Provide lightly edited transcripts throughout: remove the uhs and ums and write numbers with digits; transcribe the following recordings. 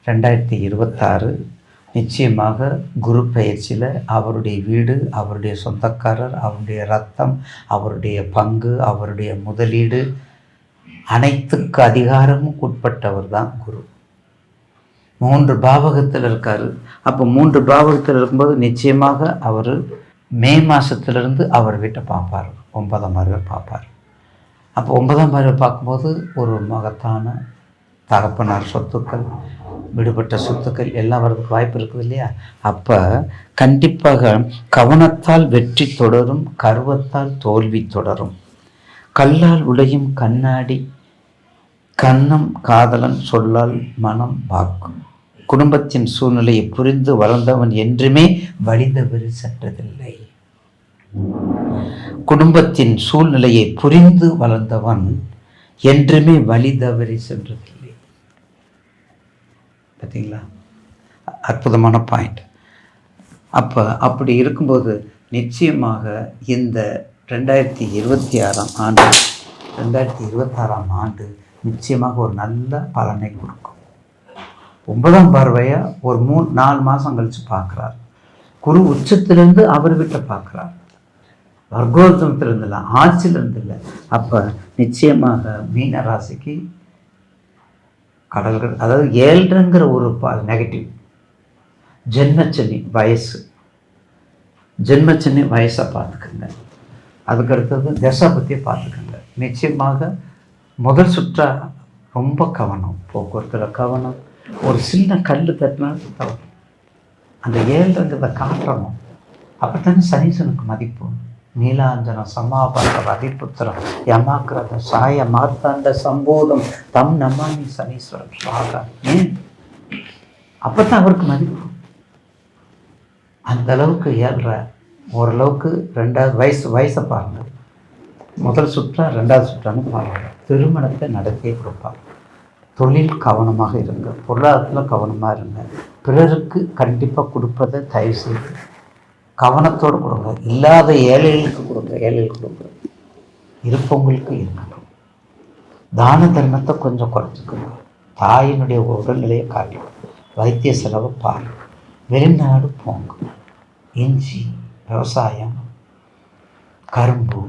2026 நிச்சயமாக குரு பெயர்ச்சியில் அவருடைய வீடு, அவருடைய சொந்தக்காரர், அவருடைய ரத்தம், அவருடைய பங்கு, அவருடைய முதலீடு அனைத்துக்கு அதிகாரமும் உட்பட்டவர் தான் குரு. 3 பாவகத்தில் இருக்கார். அப்போ 3 பாவகத்தில் இருக்கும்போது நிச்சயமாக அவர் மே மாதத்துலேருந்து அவர் வீட்டை பார்ப்பார், 9ஆம் பார்வை பார்ப்பார். அப்போ 9ஆம் பார்வை பார்க்கும்போது ஒரு மகத்தான தகப்பனார் சொத்துக்கள், விடுபட்ட சொத்துக்கள் எல்லாம் வர்றதுக்கு வாய்ப்பு இருக்குது இல்லையா? அப்போ கண்டிப்பாக கவனத்தால் வெற்றி தொடரும், கர்வத்தால் தோல்வி தொடரும். கல்லால் உடையும் கண்ணாடி, கண்ணம் காதலன் சொல்லால் மனம் வாக்கும். குடும்பத்தின் சூழ்நிலையை புரிந்து வளர்ந்தவன் என்றுமே வழிதவறி சென்றதில்லை. குடும்பத்தின் சூழ்நிலையை புரிந்து வளர்ந்தவன் என்றுமே வழிதவறி சென்றதில்லை. பார்த்தீங்களா? அற்புதமான பாயிண்ட். அப்படி இருக்கும்போது நிச்சயமாக இந்த 2026ஆம் ஆண்டு நிச்சயமாக ஒரு நல்ல பலனை கொடுக்கும். 9ஆம் பார்வையாக ஒரு 3-4 மாதம் கழித்து பார்க்குறார். குரு உச்சத்திலிருந்து அவர் வீட்டை பார்க்குறார். வர்க்கோத்தமத்திலிருந்து இல்லை, ஆட்சியிலிருந்து இல்லை. அப்போ நிச்சயமாக மீன ராசிக்கு கடல்கள், அதாவது 7ங்கிற ஒரு நெகட்டிவ் ஜென்மச்சனி வயசை பார்த்துக்கோங்க. அதுக்கடுத்தது தசை பற்றியை பார்த்துக்கோங்க. நிச்சயமாக முதல் சுற்றா ரொம்ப கவனம், போக்குவரத்தில் கவனம். ஒரு சின்ன கல் தட்டினா தவறும். அந்த 7ங்கிறத காட்டணும். அப்போ தானே சனீசனுக்கு மதிப்பு. நீலாஞ்சனம் சமாபாத அதிபுத்திரம் யமாக்கிரத சாய மார்த்தாண்ட சம்போதம் தம் நமாமி சனீஸ்வரம் சுவாகா. ஏன்? அப்போ தான் அவருக்கு மதிப்பு. அந்த அளவுக்கு ஏழ்ற ஓரளவுக்கு 2வது வயசை பாருங்கள். முதல் சுற்றா 2வது சுற்றான்னு பாருங்கள். திருமணத்தை நடத்தியே கொடுப்பார். தொழில் கவனமாக இருங்க, பொருளாதாரத்தில் கவனமாக இருங்க. பிறருக்கு கண்டிப்பாக கொடுப்பதை தயவு செய்து கவனத்தோடு கொடுங்க. இல்லாத ஏழைகளுக்கு கொடுங்க, இருப்பவங்களுக்கு இருக்கணும். தான தர்மத்தை கொஞ்சம் குறைச்சிக்கோங்க. தாயினுடைய உடல்நிலையை காட்டி வைத்திய செலவை பாருங்க. வெளிநாடு போங்க. இஞ்சி, விவசாயம், கரும்பு,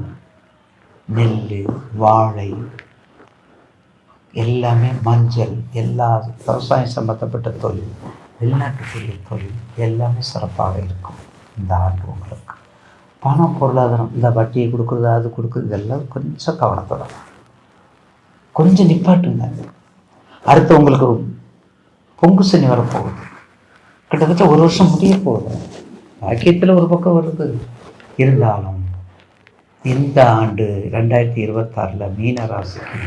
நெல், வாழை எல்லாமே, மஞ்சள், எல்லா விவசாயம் சம்பந்தப்பட்ட தொழில், வெளிநாட்டு தொழில் எல்லாமே சிறப்பாக இருக்கும். இந்த ஆண்டு உங்களுக்கு பணம், பொருளாதாரம், இந்த வட்டியை கொடுக்குறது, அது கொடுக்குறது, இதெல்லாம் கொஞ்சம் கவனத்தோட கொஞ்சம் நிப்பாட்டுங்க. அடுத்து உங்களுக்கு பொங்கு சனி வரப்போகுது. கிட்டத்தட்ட 1 வருஷம் முடிய போகுது. பாக்கியத்தில் ஒரு பக்கம் வருது. இருந்தாலும் இந்த ஆண்டு 2026 மீன ராசிக்கு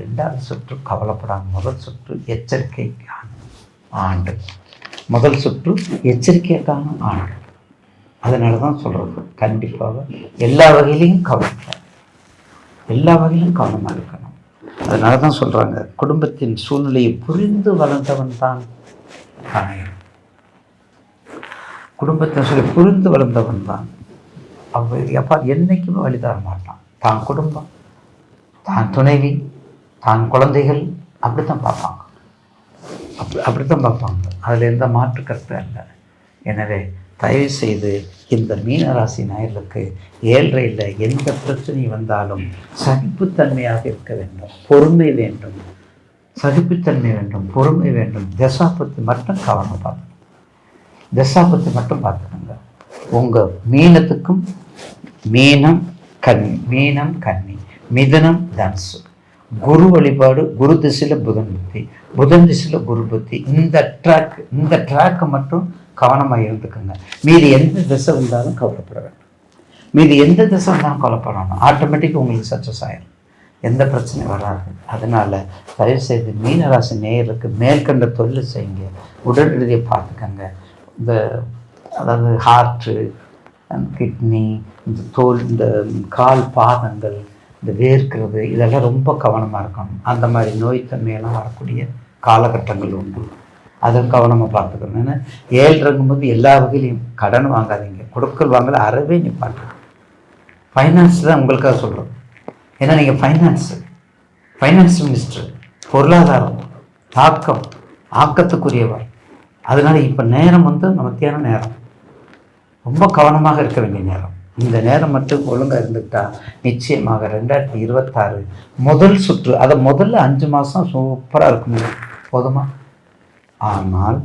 2வது சுற்று கவலைப்படாமல், முதல் சுற்று எச்சரிக்கைக்கான ஆண்டு. முதல் சுற்று எச்சரிக்கைக்கான ஆண்டு. அதனால தான் சொல்கிறது, கண்டிப்பாக எல்லா வகையிலையும் கவனமாக இருக்கணும். அதனால தான் சொல்கிறாங்க, குடும்பத்தின் சூழ்நிலையை புரிந்து வளர்ந்தவன் தான் காயம். குடும்பத்தின் சூழ்நிலை புரிந்து வளர்ந்தவன் தான் எப்பா என்றைக்குமே வழி தர மாட்டான். தான் குடும்பம், தான் துணைவி, தான் குழந்தைகள் அப்படித்தான் பார்ப்பாங்க. அப்படித்தான் பார்ப்பாங்க. அதில் எந்த மாற்று கருத்தும் இல்லை. எனவே தயவு செய்து இந்த மீனராசி நேயர்களுக்கு 7ல் எந்த பிரச்சனை வந்தாலும் சகிப்புத்தன்மையாக இருக்க வேண்டும், பொறுமை வேண்டும். சகிப்புத்தன்மை வேண்டும், பொறுமை வேண்டும். தசாபத்தி மட்டும் கவனம் பார்த்துக்கணும். தசாபத்தி மட்டும் பார்த்துக்கோங்க. உங்கள் மீனத்துக்கும் மீனம் கன்னி, மிதனம் தனுசு. குரு வழிபாடு, குரு திசையில் புதன் திசையில் குரு புத்தி. இந்த ட்ராக்கை மட்டும் கவனமாக இருந்துக்குங்க. மீதி எந்த திசை வந்தாலும் கவலைப்பட வேண்டாம். ஆட்டோமேட்டிக்காக உங்களுக்கு சக்ஸஸ் ஆகிடும். எந்த பிரச்சனையும் வராது. அதனால் தயவுசெய்து மீனராசி நேயருக்கு மேற்கண்ட தொழில் செய்யுங்க. உடல் ரீதியை பார்த்துக்கங்க. அதாவது ஹார்ட்டு, கிட்னி, இந்த தோல், இந்த கால் பாதங்கள், இந்த வேர்க்கிறது, இதெல்லாம் ரொம்ப கவனமாக இருக்கணும். அந்த மாதிரி நோய் தன்மையெல்லாம் வரக்கூடிய காலகட்டங்கள் உண்டு. அதை கவனமாக பார்த்துக்கணும். ஏன்னா 7 இறங்கும்போது எல்லா வகையிலையும் கடன் வாங்காதீங்க, கொடுக்கல் வாங்கல அறவே நிப்பாட்டு. ஃபைனான்ஸ் தான் உங்களுக்காக சொல்கிறோம். ஏன்னா நீங்கள் ஃபைனான்ஸ் மினிஸ்டர், பொருளாதாரம், தாக்கம், ஆக்கத்துக்குரியவர். அதனால இப்போ நேரம் வந்து மத்தியான நேரம், ரொம்ப கவனமாக இருக்க வேண்டிய நேரம். இந்த நேரம் மட்டும் ஒழுங்காக இருந்துக்கிட்டா நிச்சயமாக 2026 முதல் சுற்று, அதை முதல்ல 5 மாதம் சூப்பராக இருக்குங்க, போதுமா? ஆனால்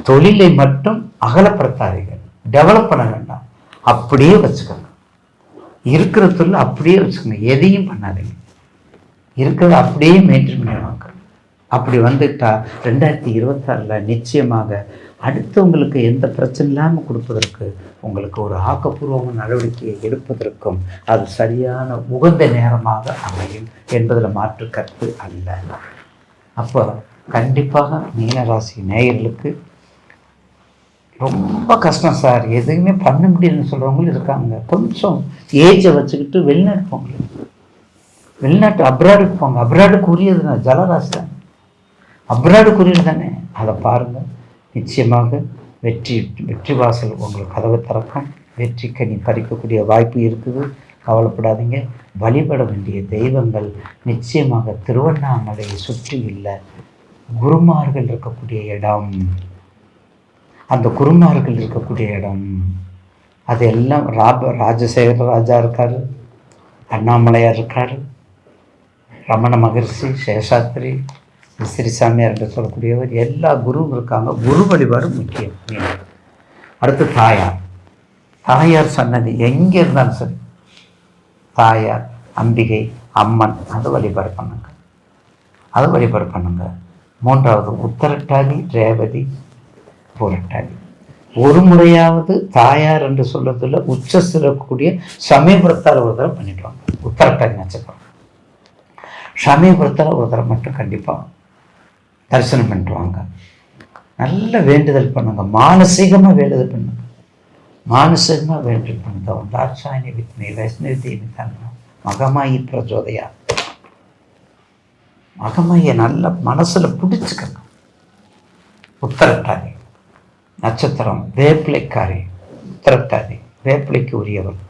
தொழிலை மட்டும் அகலப்படுத்தாதீர்கள், டெவலப் பண்ண வேண்டாம், அப்படியே வச்சுக்கோங்க. இருக்கிற தொழில் அப்படியே வச்சுக்கோங்க, எதையும் பண்ணாதீங்க, இருக்கிறத அப்படியே மெயின்டைன் பண்ணுவாங்க. அப்படி வந்துட்டா 2026 நிச்சயமாக அடுத்தவங்களுக்கு எந்த பிரச்சனை இல்லாமல் கொடுப்பதற்கு, உங்களுக்கு ஒரு ஆக்கப்பூர்வமான நடவடிக்கையை எடுப்பதற்கும் அது சரியான உகந்த நேரமாக அமையும் என்பதில் மாற்று கருத்து அல்ல. அப்போ கண்டிப்பாக மீனராசி நேயர்களுக்கு ரொம்ப கஷ்டம் சார், எதுவுமே பண்ண முடியலன்னு சொல்கிறவங்களும் இருக்காங்க. கொஞ்சம் ஏஜை வச்சுக்கிட்டு வெளிநாட்டு போங்க, வெளிநாட்டு அப்ராடுக்கு போங்க. அப்ராடுக்கு உரியது தான், ஜலராசி தான், அப்ராடுக்கு உரியது தானே. அதை பாருங்கள், நிச்சயமாக வெற்றி வாசல் உங்களுக்கு கதவை திறக்கும். வெற்றி கனி பறிக்கக்கூடிய வாய்ப்பு இருக்குது, கவலைப்படாதீங்க. வழிபட வேண்டிய தெய்வங்கள் நிச்சயமாக திருவண்ணாமலையை சுற்றி உள்ள குருமார்கள் இருக்கக்கூடிய இடம், அந்த குருமார்கள் இருக்கக்கூடிய இடம் அதெல்லாம் ராஜசேகர ராஜா இருக்கார், அண்ணாமலையார் இருக்கார், ரமண மகர்ஷி, சேஷாத்திரி, விசிறிசாமியார் என்று சொல்லக்கூடியவர், எல்லா குருவும் இருக்காங்க. குரு வழிபாடு முக்கியம். அடுத்து தாயார், தாயார் சன்னதி எங்கே இருந்தாலும் சரி, தாயார், அம்பிகை, அம்மன், அதை வழிபாடு பண்ணுங்க, அதை வழிபாடு பண்ணுங்க. மூன்றாவது உத்தரட்டாதி, ரேவதி, புரட்டாதி. ஒரு முறையாவது தாயார் என்று சொல்றதுல உச்சத்தில் இருக்கக்கூடிய சமயபுரத்தால் ஒரு தடவை பண்ணிடுவாங்க. உத்தரட்டாதி நட்சத்திரம் சமயபுரத்தால் ஒரு தடவை மட்டும் கண்டிப்பாக தரிசனம் பண்ணிடுவாங்க. நல்ல வேண்டுதல் பண்ணுங்க, மானசீகமாக வேண்டுதல் பண்ணுங்க, மானசீகமாக வேண்டுதல் பண்ணுங்க. தாட்சாயணி வித்மே வைஷ்ணவி தேவி தன்ன மகமாயி பிரஜோதயா, மகமாயை நல்ல மனசுல பிடிச்சுக்கங்க. உத்தரட்டாதி நட்சத்திரம் வேப்பிலைக்காரி, உத்தரட்டாதி வேப்பிலைக்கு உரியவர்.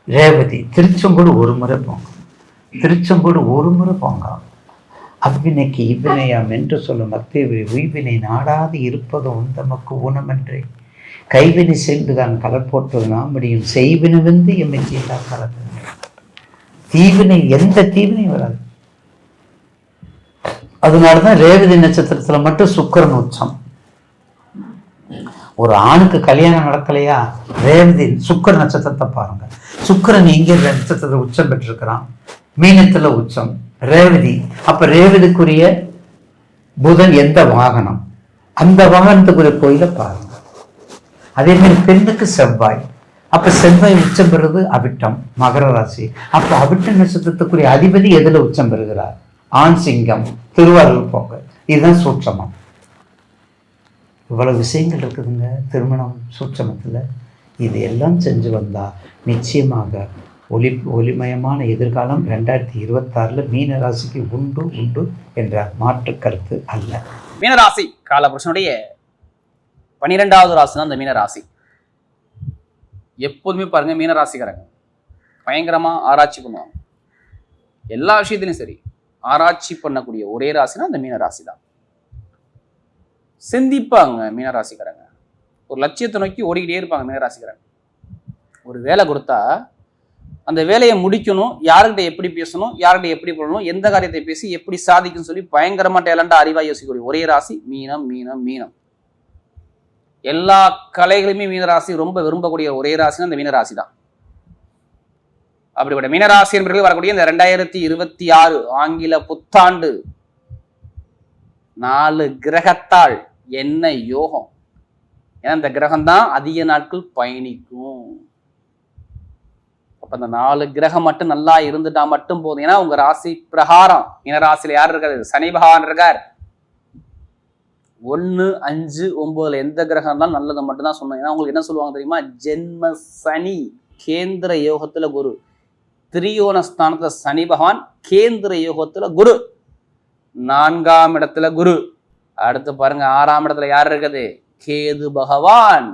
ரேவதி, திருச்செங்கோடு ஒரு முறை போங்க, திருச்செங்கோடு ஒரு முறை போங்க. அவ்வினைக்கு இவ்வினையாம் என்று சொல்லும் மத்திய உய்வினை நாடாது இருப்பது உந்தமக்கு ஊனமென்றே கைவினை செய்துதான் கலர் போட்டது நாமடியும் செய்வினை வந்து எம்மை செய்தா கலர். தீவினை, எந்த தீவினையும் வராது. அதனாலதான் ரேவதி நட்சத்திரத்துல மட்டும் சுக்கிரன் உச்சம். ஒரு ஆணுக்கு கல்யாணம் நடக்கலையா, ரேவதி சுக்கிர நட்சத்திரத்தை பாருங்க. சுக்கிரன் எங்கே நட்சத்திரத்தை உச்சம் பெற்றிருக்கிறான், மீனத்துல உச்சம் ரேவதி. அப்ப ரேவதிக்குரிய புதன் எந்த வாகனம், அந்த வாகனத்துக்குரிய கோயிலை பாருங்க. அதே மாதிரி பெண்ணுக்கு செவ்வாய், அப்ப செவ்வாய் உச்சம் பெறுவது அவிட்டம், மகர ராசி. அப்ப அவிட்ட நட்சத்திரத்துக்குரிய அதிபதி எதுல உச்சம் பெறுகிறார், ஆண் சிங்கம், திருவாரூர் போங்க. இதுதான் சூட்சமம். இவ்வளவு விஷயங்கள் இருக்குதுங்க திருமணம் சூட்சமத்தில். இது எல்லாம் செஞ்சு வந்தால் நிச்சயமாக ஒளிமயமான எதிர்காலம் 2026 மீனராசிக்கு உண்டு உண்டு என்ற மாற்று கருத்து அல்ல. மீனராசி காலபுருஷனுடைய 12வது ராசி தான் இந்த மீனராசி. எப்போதுமே பாருங்க, மீனராசிக்காரங்க பயங்கரமா ஆராய்ச்சி பண்ணுவாங்க. எல்லா விஷயத்திலையும் சரி, ஆராய்ச்சி பண்ணக்கூடிய ஒரே ராசினா அந்த மீனராசி தான். சிந்திப்பாங்க மீனராசிக்காரங்க, ஒரு லட்சியத்தை நோக்கி ஓடிக்கிட்டே இருப்பாங்க மீனராசிக்காரங்க. ஒரு வேலை கொடுத்தா அந்த வேலையை முடிக்கணும், யாருக்கிட்ட எப்படி பேசணும், யார்கிட்ட எப்படி பண்ணணும், எந்த காரியத்தை பேசி எப்படி சாதிக்கும்னு சொல்லி பயங்கரமா டேலண்டா அறிவா யோசிக்கக்கூடிய ஒரே ராசி மீனம். மீனம் மீனம் எல்லா கலைகளுமே மீனராசி ரொம்ப விரும்பக்கூடிய ஒரே ராசினா அந்த மீனராசி தான். அப்படிப்பட்ட மீனராசி என்பவர்கள் வரக்கூடிய இந்த 2026 ஆங்கில புத்தாண்டு 4 கிரகத்தால் என்ன யோகம். ஏன்னா இந்த கிரகம் தான் அதிக நாட்கள் பயணிக்கும். அப்ப அந்த 4 கிரகம் மட்டும் நல்லா இருந்துட்டா மட்டும் போதும். ஏன்னா உங்க ராசி பிரகாரம் மீனராசியில யார் இருக்காரு, சனி பகவான் இருக்கார். 1, 5, 9 எந்த கிரகம் இருந்தாலும் நல்லது மட்டும் தான் சொன்னோம். ஏன்னா உங்களுக்கு என்ன சொல்லுவாங்க தெரியுமா, ஜென்ம சனி கேந்திர யோகத்துல குரு, திரியோண ஸ்தானத்துல சனி பகவான், கேந்திர யோகத்துல குரு, 4ஆம் இடத்துல குரு. அடுத்து பாருங்க 6ஆம் இடத்துல யார் இருக்குது, கேது பகவான்.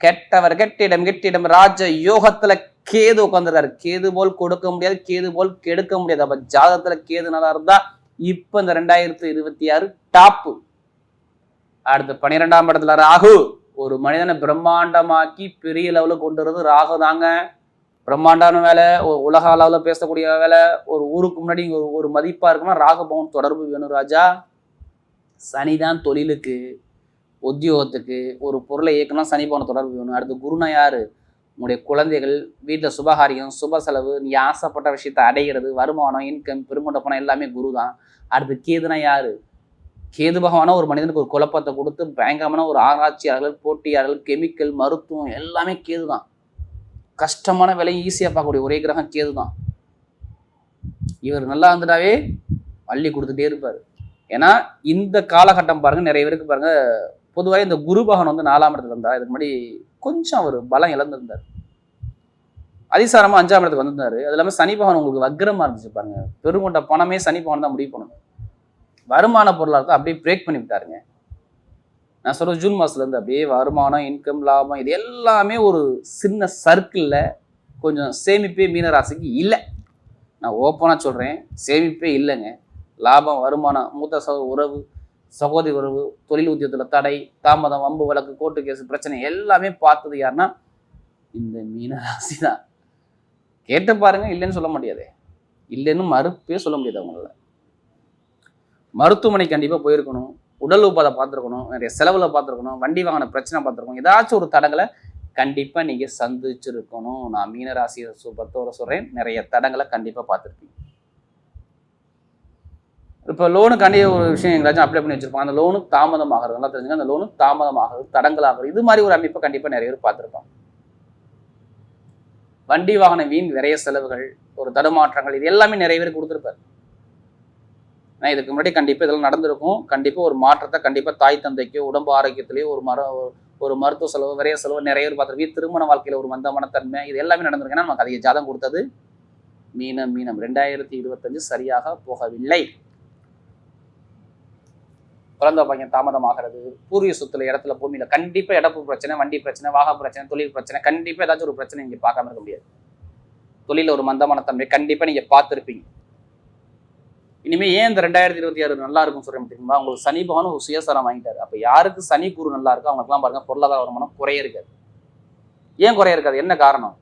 கெட்டவர் கெட்டிடம், கெட்டிடம் ராஜ யோகத்துல கேது உட்காந்துருக்காரு. கேது போல் கொடுக்க முடியாது, கேது போல் கெடுக்க முடியாது. அப்ப ஜாதகத்துல கேது நல்லா இருந்தா இப்ப இந்த 2026 டாப்பு. அடுத்து 12ஆம் இடத்துல ராகு. ஒரு மனிதனை பிரம்மாண்டமாக்கி பெரிய லெவலில் கொண்டு வரது ராகு தாங்க. பிரம்மாண்டான வேலை, உலக அளவில் பேசக்கூடிய வேலை, ஒரு ஊருக்கு முன்னாடி ஒரு மதிப்பா இருக்குன்னா ராகு பவன் தொடர்பு வேணும் ராஜா. சனிதான் தொழிலுக்கு, உத்தியோகத்துக்கு, ஒரு பொருளை இயக்கணும் சனி பவன் தொடர்பு வேணும். அடுத்து குருனா யாரு? உங்களுடைய குழந்தைகள், வீட்டில் சுபகாரியம், சுப செலவு, நீ ஆசைப்பட்ட விஷயத்தை அடைகிறது, வருமானம், இன்கம், பெருங்கொண்ட பணம் எல்லாமே குரு தான். அடுத்து கேதுனா யாரு? கேது பகவானா ஒரு மனிதனுக்கு ஒரு குழப்பத்தை கொடுத்து பயங்கரமான ஒரு ஆராய்ச்சியாளர்கள், போட்டியாளர்கள், கெமிக்கல், மருத்துவம் எல்லாமே கேது தான். கஷ்டமான வேலையும் ஈஸியாக பார்க்கக்கூடிய ஒரே கிரகம் கேது தான். இவர் நல்லா இருந்துட்டாவே அள்ளி கொடுத்துட்டே இருப்பார். ஏன்னா இந்த காலகட்டம் பாருங்க, நிறைய பேருக்கு பாருங்க, பொதுவாக இந்த குரு பகவான் வந்து 4ஆம் இடத்துல இருந்தார். இதுக்கு முன்னாடி கொஞ்சம் அவர் பலம் இழந்திருந்தார். அதிசாரமா 5ஆம் இடத்துக்கு வந்திருந்தாரு. அது இல்லாமல் சனி பகவான் உங்களுக்கு வக்ரமா இருந்துச்சு பாருங்க. பெருங்கொண்ட பணமே சனி பகவான் தான் முடிவு பண்ணணும். வருமான பொருளாதாரத்தை அப்படியே பிரேக் பண்ணி விட்டாருங்க. நான் சொல்ற ஜூன் மாசத்துலேருந்து அப்படியே வருமானம், இன்கம், லாபம் இது எல்லாமே ஒரு சின்ன சர்க்கிளில் கொஞ்சம் சேமிப்பே மீனராசிக்கு இல்லை. நான் ஓப்பனாக சொல்கிறேன், சேமிப்பே இல்லைங்க. லாபம், வருமானம், மூத்த உறவு, சகோதரி உறவு, தொழில் உத்தியோகத்தில் தடை, தாமதம், வம்பு வழக்கு, கோர்ட்டு கேஸ் பிரச்சனை எல்லாமே பார்த்தது யாருன்னா இந்த மீனராசி தான். கேட்டு பாருங்க, இல்லைன்னு சொல்ல முடியாது. இல்லைன்னு மறுப்பே சொல்ல முடியாது அவங்களால. மருத்துவமனை கண்டிப்பாக போயிருக்கணும், உடல் உபாதை பார்த்துருக்கணும், நிறைய செலவில் பார்த்துருக்கணும், வண்டி வாங்கின பிரச்சனை பார்த்துருக்கணும், ஏதாச்சும் ஒரு தடங்களை கண்டிப்பாக நீங்கள் சந்திச்சிருக்கணும். நான் மீனராசியை பொறுத்தவரை சொல்கிறேன், நிறைய தடங்களை கண்டிப்பாக பார்த்துருப்பீங்க. இப்போ லோனுக்காண்டி ஒரு விஷயம் எங்கேயாச்சும் அப்ளை பண்ணி வச்சிருப்பாங்க, அந்த லோனு தாமதம் ஆகிறது நல்லா தெரிஞ்சுங்க. அந்த லோனு தாமதம் ஆகிறது, தடங்கள் ஆகிறது, இது மாதிரி ஒரு அமைப்பை கண்டிப்பாக நிறைய பேர் பார்த்துருப்பாங்க. வண்டி வாகன வீண் விரைய செலவுகள், ஒரு தடுமாற்றங்கள், இது எல்லாமே நிறைய பேர் கொடுத்துருப்பாரு. ஆனால் இதுக்கு முன்னாடி கண்டிப்பாக இதெல்லாம் நடந்திருக்கும். கண்டிப்பாக ஒரு மாற்றத்தை கண்டிப்பாக தாய் தந்தைக்கு, உடம்பு ஆரோக்கியத்திலேயே ஒரு மருத்துவ செலவு, விரைய செலவு நிறைய பேர் பார்த்துருக்கீங்க. திருமண வாழ்க்கையில் ஒரு மந்தமனத்தன்மை, இது எல்லாமே நடந்திருக்கு. ஏன்னா நமக்கு அதிக ஜாதகம் கொடுத்தது மீனம். 2025 சரியாக போகவில்லை. குழந்தை பையன் தாமதமாகிறது, பூர்வீக சொத்துல, இடத்துல, பூமியில கண்டிப்பா இடப்பு பிரச்சனை, வண்டி பிரச்சனை, வாக பிரச்சனை, தொழில் பிரச்சனை, கண்டிப்பா ஏதாச்சும் ஒரு பிரச்சனை நீங்க பார்க்காம இருக்க முடியாது. தொழில ஒரு மந்தமான தன்மை கண்டிப்பா நீங்க பார்த்துருப்பீங்க. இனிமே ஏன் இந்த 2026 நல்லா இருக்கும் சொல்றேன் தெரியுமா? உங்களுக்கு சனி பகவான் ஒரு சுயசரம் வாங்கிட்டாரு. அப்ப யாருக்கு சனி குரு நல்லா இருக்கோ அவங்களுக்குலாம் பாருங்க பொருளாதார வருமானம் குறைய இருக்காது. ஏன் குறைய இருக்காது? என்ன காரணம்?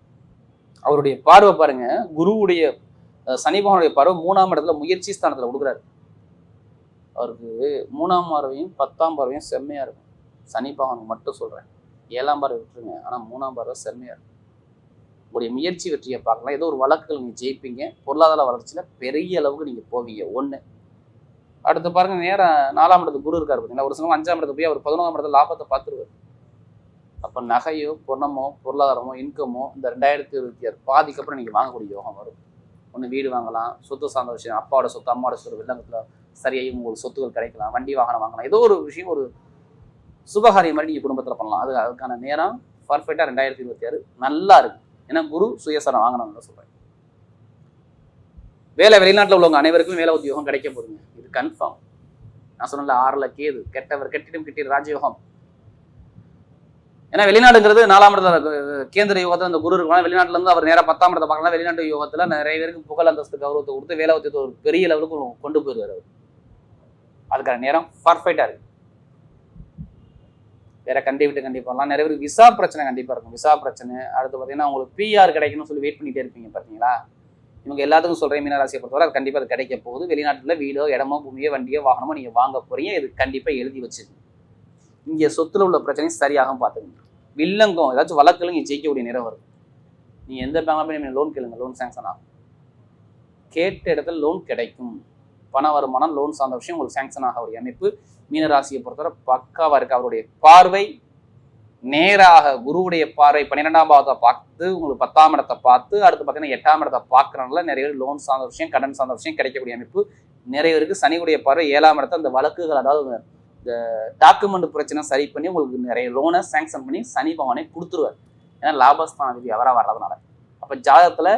அவருடைய பார்வை பாருங்க, குருவுடைய சனி பகவானுடைய பார்வை 3ஆம் இடத்துல முயற்சி ஸ்தானத்துல கொடுக்குறாரு. அவருக்கு 3ஆம் பார்வையும் 10ஆம் பார்வையும் செம்மையா இருக்கும். சனி பகவானுக்கு மட்டும் சொல்றேன், 7ஆம் பார்வை விட்டுருங்க. ஆனா 3ஆம் பார்வை செம்மையா இருக்கும். உங்களுடைய முயற்சி வெற்றியை பார்க்கலாம். ஏதோ ஒரு வழக்குகள் நீங்க ஜெயிப்பீங்க. பொருளாதார வளர்ச்சியில பெரிய அளவுக்கு நீங்க போவீங்க. ஒண்ணு. அடுத்து பாருங்க, நேரம் 4ஆம் இடத்துக்கு குரு இருக்காரு பார்த்தீங்களா? ஒரு சில 5ஆம் இடத்துக்கு போய் அவர் 11ஆம் இடத்துல லாபத்தை பார்த்துருவாரு. அப்ப நகையோ, பொணமோ, பொருளாதாரமோ, இன்கமோ இந்த 2026 பாதிக்கு அப்புறம் நீங்க வாங்கக்கூடிய யோகம் வரும். ஒன்று வீடு வாங்கலாம், சொத்து சார்ந்த விஷயம், அப்பாவோட சொத்து, அம்மாவோட சொத்து, வில்லங்கத்துல சரியாகி உங்களுக்கு சொத்துக்கள் கிடைக்கலாம், வண்டி வாகனம் வாங்கலாம். ஏதோ ஒரு விஷயம், ஒரு சுபகாரியம் மாதிரி நீங்க குடும்பத்துல பண்ணலாம். அதுக்கான நேரம் பர்ஃபெக்டா 2026 நல்லா இருக்கு. ஏன்னா குரு சுயசரம் வாங்கணும்னு சொல்றேன். வேலை, வெளிநாட்டில் உள்ளவங்க அனைவருக்கும் வேலை உத்தியோகம் கிடைக்க போதுங்க, இது கன்ஃபார்ம். நான் சொன்னல 6ல் கேது, கெட்டவர் கெட்டிடும் கிட்டி ராஜயோகம். ஏன்னா வெளிநாடுங்கிறது 4ஆம் இடத்துல கேந்திர யோகத்தில் அந்த குரு இருக்கலாம். வெளிநாட்டுல இருந்து அவர் நேராக 10ஆம் இடத்தை பார்க்கலாம். வெளிநாட்டு யோகத்துல நிறைய பேருக்கு புகழ், அந்தஸ்து, கௌரவத்தை கொடுத்து வேலை உத்தியத்தை ஒரு பெரிய லெவலுக்கு கொண்டு போயிருவார் அவர். அதுக்கான நேரம் பர்ஃபெக்டா இருக்கு. வேற கண்டிப்பாக நிறைய பேருக்கு விசா பிரச்சனை கண்டிப்பா இருக்கும். விசா பிரச்சனை, அடுத்து பார்த்தீங்கன்னா உங்களுக்கு பிஆர் கிடைக்கணும்னு சொல்லி வெயிட் பண்ணிட்டே இருப்பீங்க பார்த்தீங்களா? இவங்க எல்லாத்துக்கும் சொல்றேன், மீனராசியை பொறுத்தவரை அது கண்டிப்பாக அது கிடைக்க போகுது. வெளிநாட்டுல வீடோ, இடமோ, பூமியோ, வண்டியோ, வாகனமோ நீங்க வாங்க போறீங்க. இது கண்டிப்பா எழுதி வச்சுக்கோங்க. இங்க சொத்துல உள்ள பிரச்சனையும் சரியாக பார்த்துக்கணும். வில்லங்கம், ஏதாச்சும் வழக்குல நீங்க ஜெயிக்கக்கூடிய நேரம் வரும். நீங்க எந்த பேங்க்ல போய் லோன் கேளுங்க, லோன் சாங்ஷன் ஆகும். கேட்ட இடத்துல லோன் கிடைக்கும். பண வருமானம், லோன் சார்ந்த விஷயம் உங்களுக்கு சாங்ஷன் ஆக ஒரு அமைப்பு மீனராசியை பொறுத்தவரை பக்காவா இருக்கு. அவருடைய பார்வை நேராக, குருவுடைய பார்வை 12ஆம் பாவத்தை பார்த்து உங்களுக்கு 10ஆம் இடத்தை பார்த்து, அடுத்து பார்த்தீங்கன்னா 8ஆம் இடத்தை பார்க்கறதுனால நிறைய பேர் லோன் சார்ந்த விஷயம், கடன் சார்ந்த விஷயம் கிடைக்கக்கூடிய அமைப்பு நிறைய பேருக்கு. சனியுடைய பார்வை 7ஆம் இடத்தை அந்த வழக்குகள், அதாவது இந்த டாக்குமெண்ட் பிரச்சனை சரி பண்ணி உங்களுக்கு நிறைய லோனை சாங்ஷன் பண்ணி சனி பகவானை கொடுத்துருவார். ஏன்னா லாபஸ்தான விதி அவராக வர்றதுனால. அப்போ ஜாதகத்துல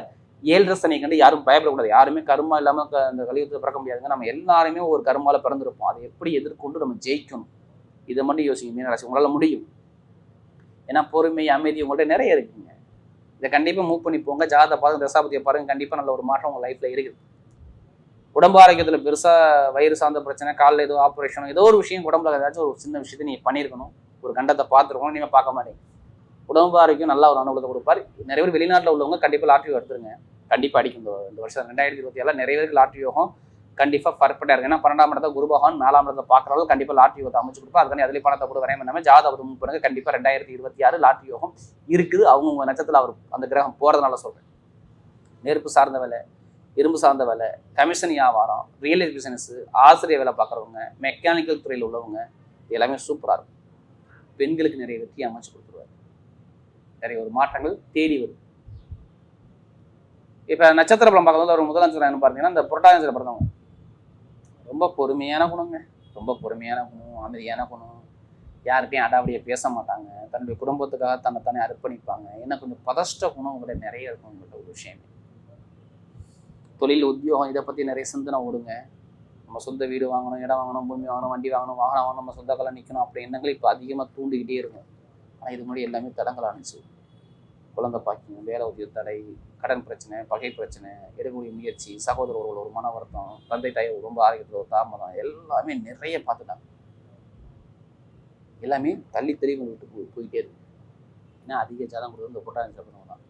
7 சனி கண்டு யாரும் பயப்படக்கூடாது. யாருமே கர்மா இல்லாமல் அந்த கலியுகத்தில் பிறக்க முடியாதுங்க. நம்ம எல்லாருமே ஒரு கர்மால பிறந்திருப்போம். அதை எப்படி எதிர்கொண்டு நம்ம ஜெயிக்கணும், இதை மட்டும் யோசிங்க மீனராசி. உங்களால முடியும். ஏன்னா பொறுமை, அமைதி உங்கள்கிட்ட நிறைய இருக்குங்க. இதை கண்டிப்பாக மூவ் பண்ணி போங்க. ஜாதகத்தை பாருங்க, தசாபதியை பாருங்க, கண்டிப்பாக நல்ல ஒரு மாற்றம் உங்கள் லைஃப்ல இருக்குது. உடம்பு ஆரோக்கியத்துல பெருசா வயிறு சார்ந்த பிரச்சனை, காலில் ஏதோ ஆப்ரேஷன், ஏதோ ஒரு விஷயம் உடம்புல ஏதாச்சும் ஒரு சின்ன விஷயத்தை நீங்க பண்ணியிருக்கணும், ஒரு கண்டத்தை பார்த்துருக்கணும், நீங்க பார்க்க மாட்டீங்க. உடம்பு ஆரோக்கியம் நல்லா ஒரு அனுகூலத்தை கொடுப்பாரு. நிறைய பேர் வெளிநாட்டில் உள்ளவங்க கண்டிப்பாக லாட்ரி எடுத்துருங்க, கண்டிப்பாக அடிக்கும். இந்த வருஷம் 2027 நிறைய பேருக்கு லாட்ரி யோகம் கண்டிப்பாக பர்ஃபெக்டாக இருக்கு. ஏன்னா 12ஆம் இடத்தை குரு பகவான் 4ஆம் இடத்தை பார்க்குறவங்க கண்டிப்பாக லாட்ரி யோகத்தை அமைச்சு கொடுப்பா. அதுக்கான அதிலே பணத்தை கூட வரையும் பண்ணாமல் ஜாதகத்தை முன் பண்ணுங்க. கண்டிப்பாக 2026 லாட்ரி யோகம் இருக்குது. அவங்கவுங்க நட்சத்திரத்தில் அவர் அந்த கிரகம் போகிறதுனால சொல்கிறேன். நெருப்பு சார்ந்த வேலை, இரும்பு சார்ந்த வேலை, கமிஷன் வியாபாரம், ரியல் எஸ்டேட் பிசினஸ், ஆசிரியர் வேலை பார்க்குறவங்க, மெக்கானிக்கல் துறையில் உள்ளவங்க, இது எல்லாமே சூப்பராக இருக்கும். பெண்களுக்கு நிறைய வெற்றி அமைச்சு கொடுத்துருவார். நிறைய ஒரு மாற்றங்கள் தேடி வரும். இப்போ நட்சத்திர பலம் பார்க்கும்போது அவர் முதல் நட்சத்திரம் என்ன பார்த்தீங்கன்னா, இந்த புரட்டாதி நட்சத்திரம் பிறந்தவங்க ரொம்ப பொறுமையான குணங்க, ரொம்ப பொறுமையான குணம், அமைதியான குணம், யார்கிட்டையும் அடாவடியாக பேச மாட்டாங்க, தன்னுடைய குடும்பத்துக்காக தன்னை அர்ப்பணிப்பாங்க. ஏன்னா கொஞ்சம் பதஷ்ட குணம் உங்களை நிறைய இருக்கும். உங்கள்கிட்ட ஒரு விஷயம் தொழில் உத்தியோகம் இதை பற்றி நிறைய சிந்தனை ஓடுங்க. நம்ம சொந்த வீடு வாங்கணும், இடம் வாங்கணும், பூமி வாங்கணும், வண்டி வாங்கணும், வாகனம் வாங்கணும், நம்ம சொந்த காலம் நிற்கணும், அப்படி எண்ணங்கள் இப்போ அதிகமாக தூண்டிக்கிட்டே இருக்கும். ஆனால் இது முன்னாடி எல்லாமே தடங்கள் ஆனிச்சு. குழந்தை பாக்கியம், வேலை உத்தியோக தடை, கடன் பிரச்சனை, பகை பிரச்சனை, எடுக்கக்கூடிய முயற்சி, சகோதரர்கள் ஒரு மன வருத்தம், தந்தை தாய் ரொம்ப ஆரோக்கியத்தில் ஒரு தாமதம், எல்லாமே நிறைய பார்த்துட்டாங்க. எல்லாமே தள்ளி தெளிவு விட்டு போயிட்டே இருக்கு. ஏன்னா அதிக ஜாதகம் கொடுத்து இந்த புரட்டாதி நட்சத்திரம் தான்.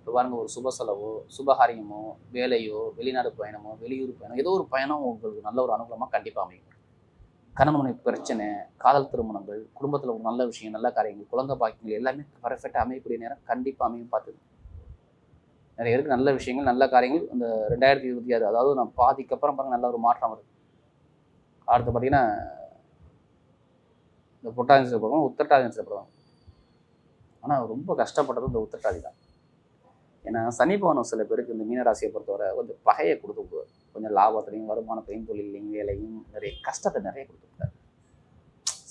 இப்போ பாருங்க, ஒரு சுப செலவோ, சுபகாரியமோ, வேலையோ, வெளிநாடு பயணமோ, வெளியூர் பயணம், ஏதோ ஒரு பயணம் உங்களுக்கு நல்ல ஒரு அனுகூலமாக கண்டிப்பாக அமையும். கணவனை பிரச்சனை, காதல் திருமணங்கள், குடும்பத்தில் ஒரு நல்ல விஷயம், நல்ல காரியங்கள், குழந்தை பாக்கியங்கள் எல்லாமே பர்ஃபெக்டாக அமையக்கூடிய நேரம் கண்டிப்பாக அமையும். பார்த்துது நிறைய பேருக்கு நல்ல விஷயங்கள், நல்ல காரியங்கள் இந்த 2026, அதாவது நான் பாதிக்கு அப்புறம் பாருங்க நல்ல ஒரு மாற்றம் வருது. அடுத்து பார்த்தீங்கன்னா இந்த புரட்டாதி நட்சத்திரம், உத்திரட்டாதி நட்சத்திரம். ஆனால் ரொம்ப கஷ்டப்பட்டது இந்த உத்திரட்டாதி தான். ஏன்னா சனி பகவான் சில பேருக்கு இந்த மீனராசியை பொறுத்தவரை கொஞ்சம் பகையை கொடுத்து விடுவார். கொஞ்சம் லாபத்திலையும், வருமானத்தையும், தொழிலையும், வேலையும் நிறைய கஷ்டத்தை நிறைய கொடுத்துருக்காரு.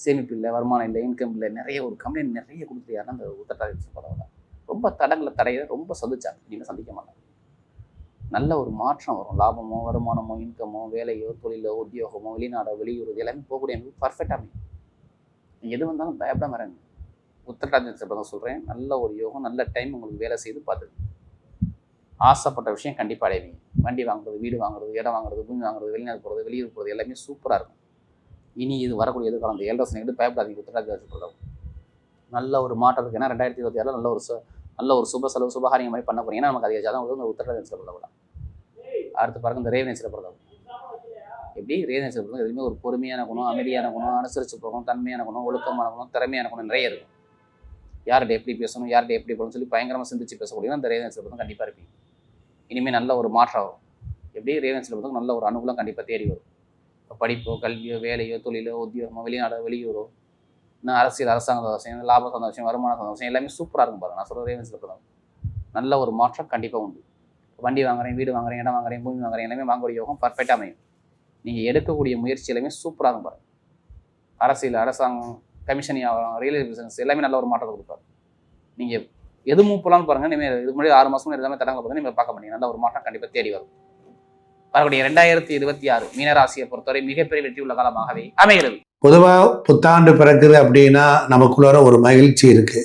சேமிப்பு இல்லை, வருமானம் இல்லை, இன்கம் இல்லை, நிறைய ஒரு கம்பெனி நிறைய கொடுத்துருக்காருன்னா அந்த உத்திரட்டாதி நட்சத்திரம் தான். ரொம்ப தடையை ரொம்ப சந்திச்சாங்க. இனிமேல் சந்திக்க மாட்டாங்க. நல்ல ஒரு மாற்றம் வரும். லாபமோ, வருமானமோ, இன்கமோ, வேலையோ, தொழிலோ, உத்தியோகமோ, வெளிநாடோ, வெளியூர், இது எல்லாமே போகக்கூடிய பர்ஃபெக்டாக அமையும். எது வந்தாலும் பயப்படாம வரேங்க. உத்திரட்டாதி நட்சத்திரம் சொல்கிறேன். நல்ல ஒரு யோகம், நல்ல டைம் உங்களுக்கு வேலை செய்து பார்த்துருக்கு. ஆசைப்பட்ட விஷயம் கண்டிப்பாக அடைவீங்க. வண்டி வாங்குறது, வீடு வாங்குறது, இடம் வாங்குறது, பூமி வாங்குறது, வெளிநாடு போகிறது, வெளியூர் போகிறது எல்லாமே சூப்பராக இருக்கும். இனி இது வரக்கூடிய எதிர்காலம் அந்த 7 வருஷம் பயப்படாதீங்க. உத்திரட்டாதி நட்சத்திரம் நல்ல ஒரு மாற்றம் இருக்குது. ஏன்னா 2026 நல்ல ஒரு சுப செலவு, சுபகாரியம் மாதிரி பண்ண போறீங்கன்னா நமக்கு அதிக ஜாதகம் இந்த உத்திரட்டாதி நட்சத்திரம். அடுத்து பாருங்க, இந்த ரேவதி நட்சத்திரம். எப்படி ரேவதி நட்சத்திரம் எதுவுமே ஒரு பொறுமையான குணம், அமைதியான குணம், அனுசரித்து போகணும், தன்மையான குணம், ஒழுக்கமான குணம், திறமையான குணம் நிறைய இருக்கும். யார்கிட்ட எப்படி பேசணும், யார்கிட்ட எப்படி போகணும்னு சொல்லி பயங்கரமாக சிந்திச்சு பேசக்கூடிய அந்த ரேவதி நட்சத்திரம் கண்டிப்பாக இருப்பீங்க. இனிமேல் நல்ல ஒரு மாற்றம் வரும். எப்படி ரேவதி நட்சத்திரம் நல்ல ஒரு அனுகூலம் கண்டிப்பாக தேடி வரும். இப்போ படிப்போ, கல்வியோ, வேலையோ, தொழிலோ, உத்தியோகமோ, வெளிநாடோ, வெளியூரோ, இன்னும் அரசியல், அரசாங்க சந்தோஷம், லாப சந்தோஷம், வருமான சந்தோஷம் எல்லாமே சூப்பராக இருக்கும். பாருங்க, நான் சொல்கிற ரேவதி நட்சத்திரம் நல்ல ஒரு மாற்றம் கண்டிப்பாக உண்டு. வண்டி வாங்குறேன், வீடு வாங்குறேன், இடம் வாங்குறேன், பூமி வாங்குறேன் எல்லாமே வாங்கக்கூடிய யோகம் பர்ஃபெக்டாக அமையும். நீங்கள் எடுக்கக்கூடிய முயற்சி எல்லாமே சூப்பராக இருக்கும். பாருங்கள், அரசியல், அரசாங்கம், கமிஷன் வியாபாரம், ரியல் எஸ்டேட் பிசினஸ் எல்லாமே நல்ல ஒரு மாற்றத்தை கொடுப்பாரு. நீங்கள் எது மூவ் போகலான்னு பாருங்கள். இனிமேல் இது முன்னாடி 6 மாதம் எல்லாமே தடங்களை பார்த்து நீங்கள் பார்க்க மாட்டீங்க. நல்ல ஒரு மாற்றம் கண்டிப்பாக தேடி வரும். வரக்கூடிய 2026 மீனராசியை பொறுத்தவரை மிகப்பெரிய வெற்றி உள்ள காலமாகவே அமைகிறது. பொதுவாக புத்தாண்டு பிறக்குது அப்படின்னா நமக்குள்ளார ஒரு மகிழ்ச்சி இருக்கு.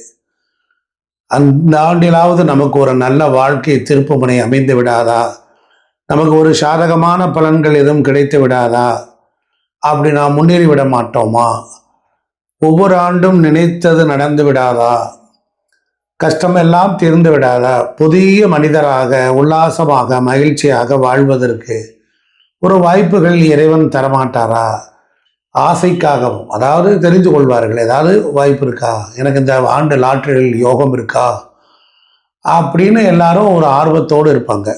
அந்த ஆண்டிலாவது நமக்கு ஒரு நல்ல வாழ்க்கை திருப்புமுனை அமைந்து விடாதா, நமக்கு ஒரு சாதகமான பலன்கள் எதுவும் கிடைத்து விடாதா, அப்படி நாம் முன்னேறி விட மாட்டோமா, ஒவ்வொரு ஆண்டும் நினைத்தது நடந்து விடாதா, கஷ்டமெல்லாம் தீர்ந்து விடாதா, புதிய மனிதராக உல்லாசமாக மகிழ்ச்சியாக வாழ்வதற்கு ஒரு வாய்ப்புகள் இறைவன் தரமாட்டாரா? ஆசைக்காகவும், அதாவது தெரிந்து கொள்வார்கள், ஏதாவது வாய்ப்பு இருக்கா, எனக்கு இந்த ஆண்டு லாட்டரிகள் யோகம் இருக்கா அப்படின்னு எல்லாரும் ஒரு ஆர்வத்தோடு இருப்பாங்க.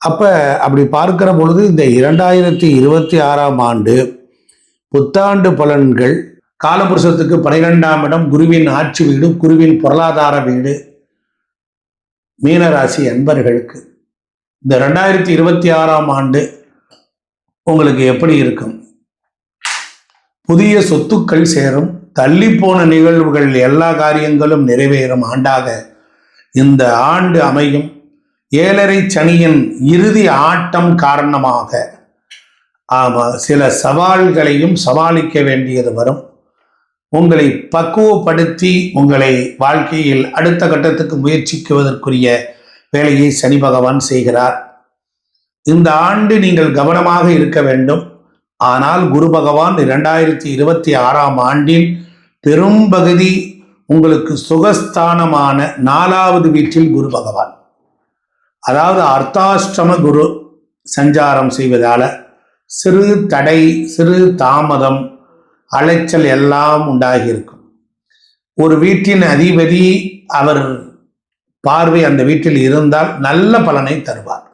அப்போ அப்படி பார்க்கிற பொழுது இந்த 2026ஆம் ஆண்டு புத்தாண்டு பலன்கள் காலபுருஷத்துக்கு 12ஆம் இடம், குருவின் ஆட்சி வீடு, குருவின் பொருளாதார வீடு, மீனராசி அன்பர்களுக்கு இந்த 2026ஆம் ஆண்டு உங்களுக்கு எப்படி இருக்கும்? புதிய சொத்துக்கள் சேரும், தள்ளிப்போன நிகழ்வுகள் எல்லா காரியங்களும் நிறைவேறும் ஆண்டாக இந்த ஆண்டு அமையும். 7.5 சனியின் இறுதி ஆட்டம் காரணமாக சில சவால்களையும் சமாளிக்க வேண்டியது வரும். உங்களை பக்குவப்படுத்தி உங்களை வாழ்க்கையில் அடுத்த கட்டத்துக்கு முயற்சிக்குவதற்குரிய வேலையை சனி பகவான் செய்கிறார். இந்த ஆண்டு நீங்கள் கவனமாக இருக்க வேண்டும். ஆனால் குரு பகவான் 2026ஆம் ஆண்டின் பெரும்பகுதி உங்களுக்கு சுகஸ்தானமான 4வது வீட்டில் குரு பகவான், அதாவது அர்த்தாஷ்டம குரு சஞ்சாரம் செய்வதால சிறு தடை, சிறு தாமதம், அலைச்சல் எல்லாம் உண்டாகி இருக்கும். ஒரு வீட்டின் அதிபதி அவர் பார்வை அந்த வீட்டில் இருந்தால் நல்ல பலனை தருவார்.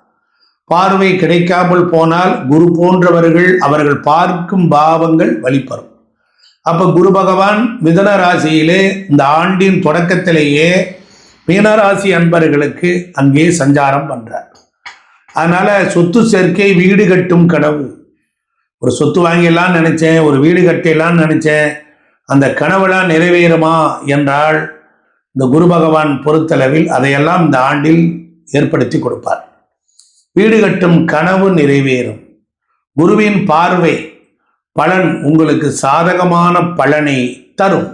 பார்வை கிடைக்காமல் போனால் குரு போன்றவர்கள் அவர்கள் பார்க்கும் பாவங்கள் வழிபெறும். அப்ப குரு பகவான் மிதுன ராசியிலே இந்த ஆண்டின் தொடக்கத்திலேயே மீனராசி அன்பர்களுக்கு அங்கே சஞ்சாரம் பண்றார். அதனால சொத்து சேர்க்கை, வீடு கட்டும் கனவு, ஒரு சொத்து வாங்கிடலான்னு நினைச்சேன், ஒரு வீடு கட்டிடலான்னு நினைச்சேன், அந்த கனவுலாம் நிறைவேறுமா என்றால் இந்த குரு பகவான் பொறுத்தளவில் அதையெல்லாம் இந்த ஆண்டில் ஏற்படுத்தி கொடுப்பார். வீடு கட்டும் கனவு நிறைவேறும். குருவின் பார்வை பலன் உங்களுக்கு சாதகமான பலனை தரும்.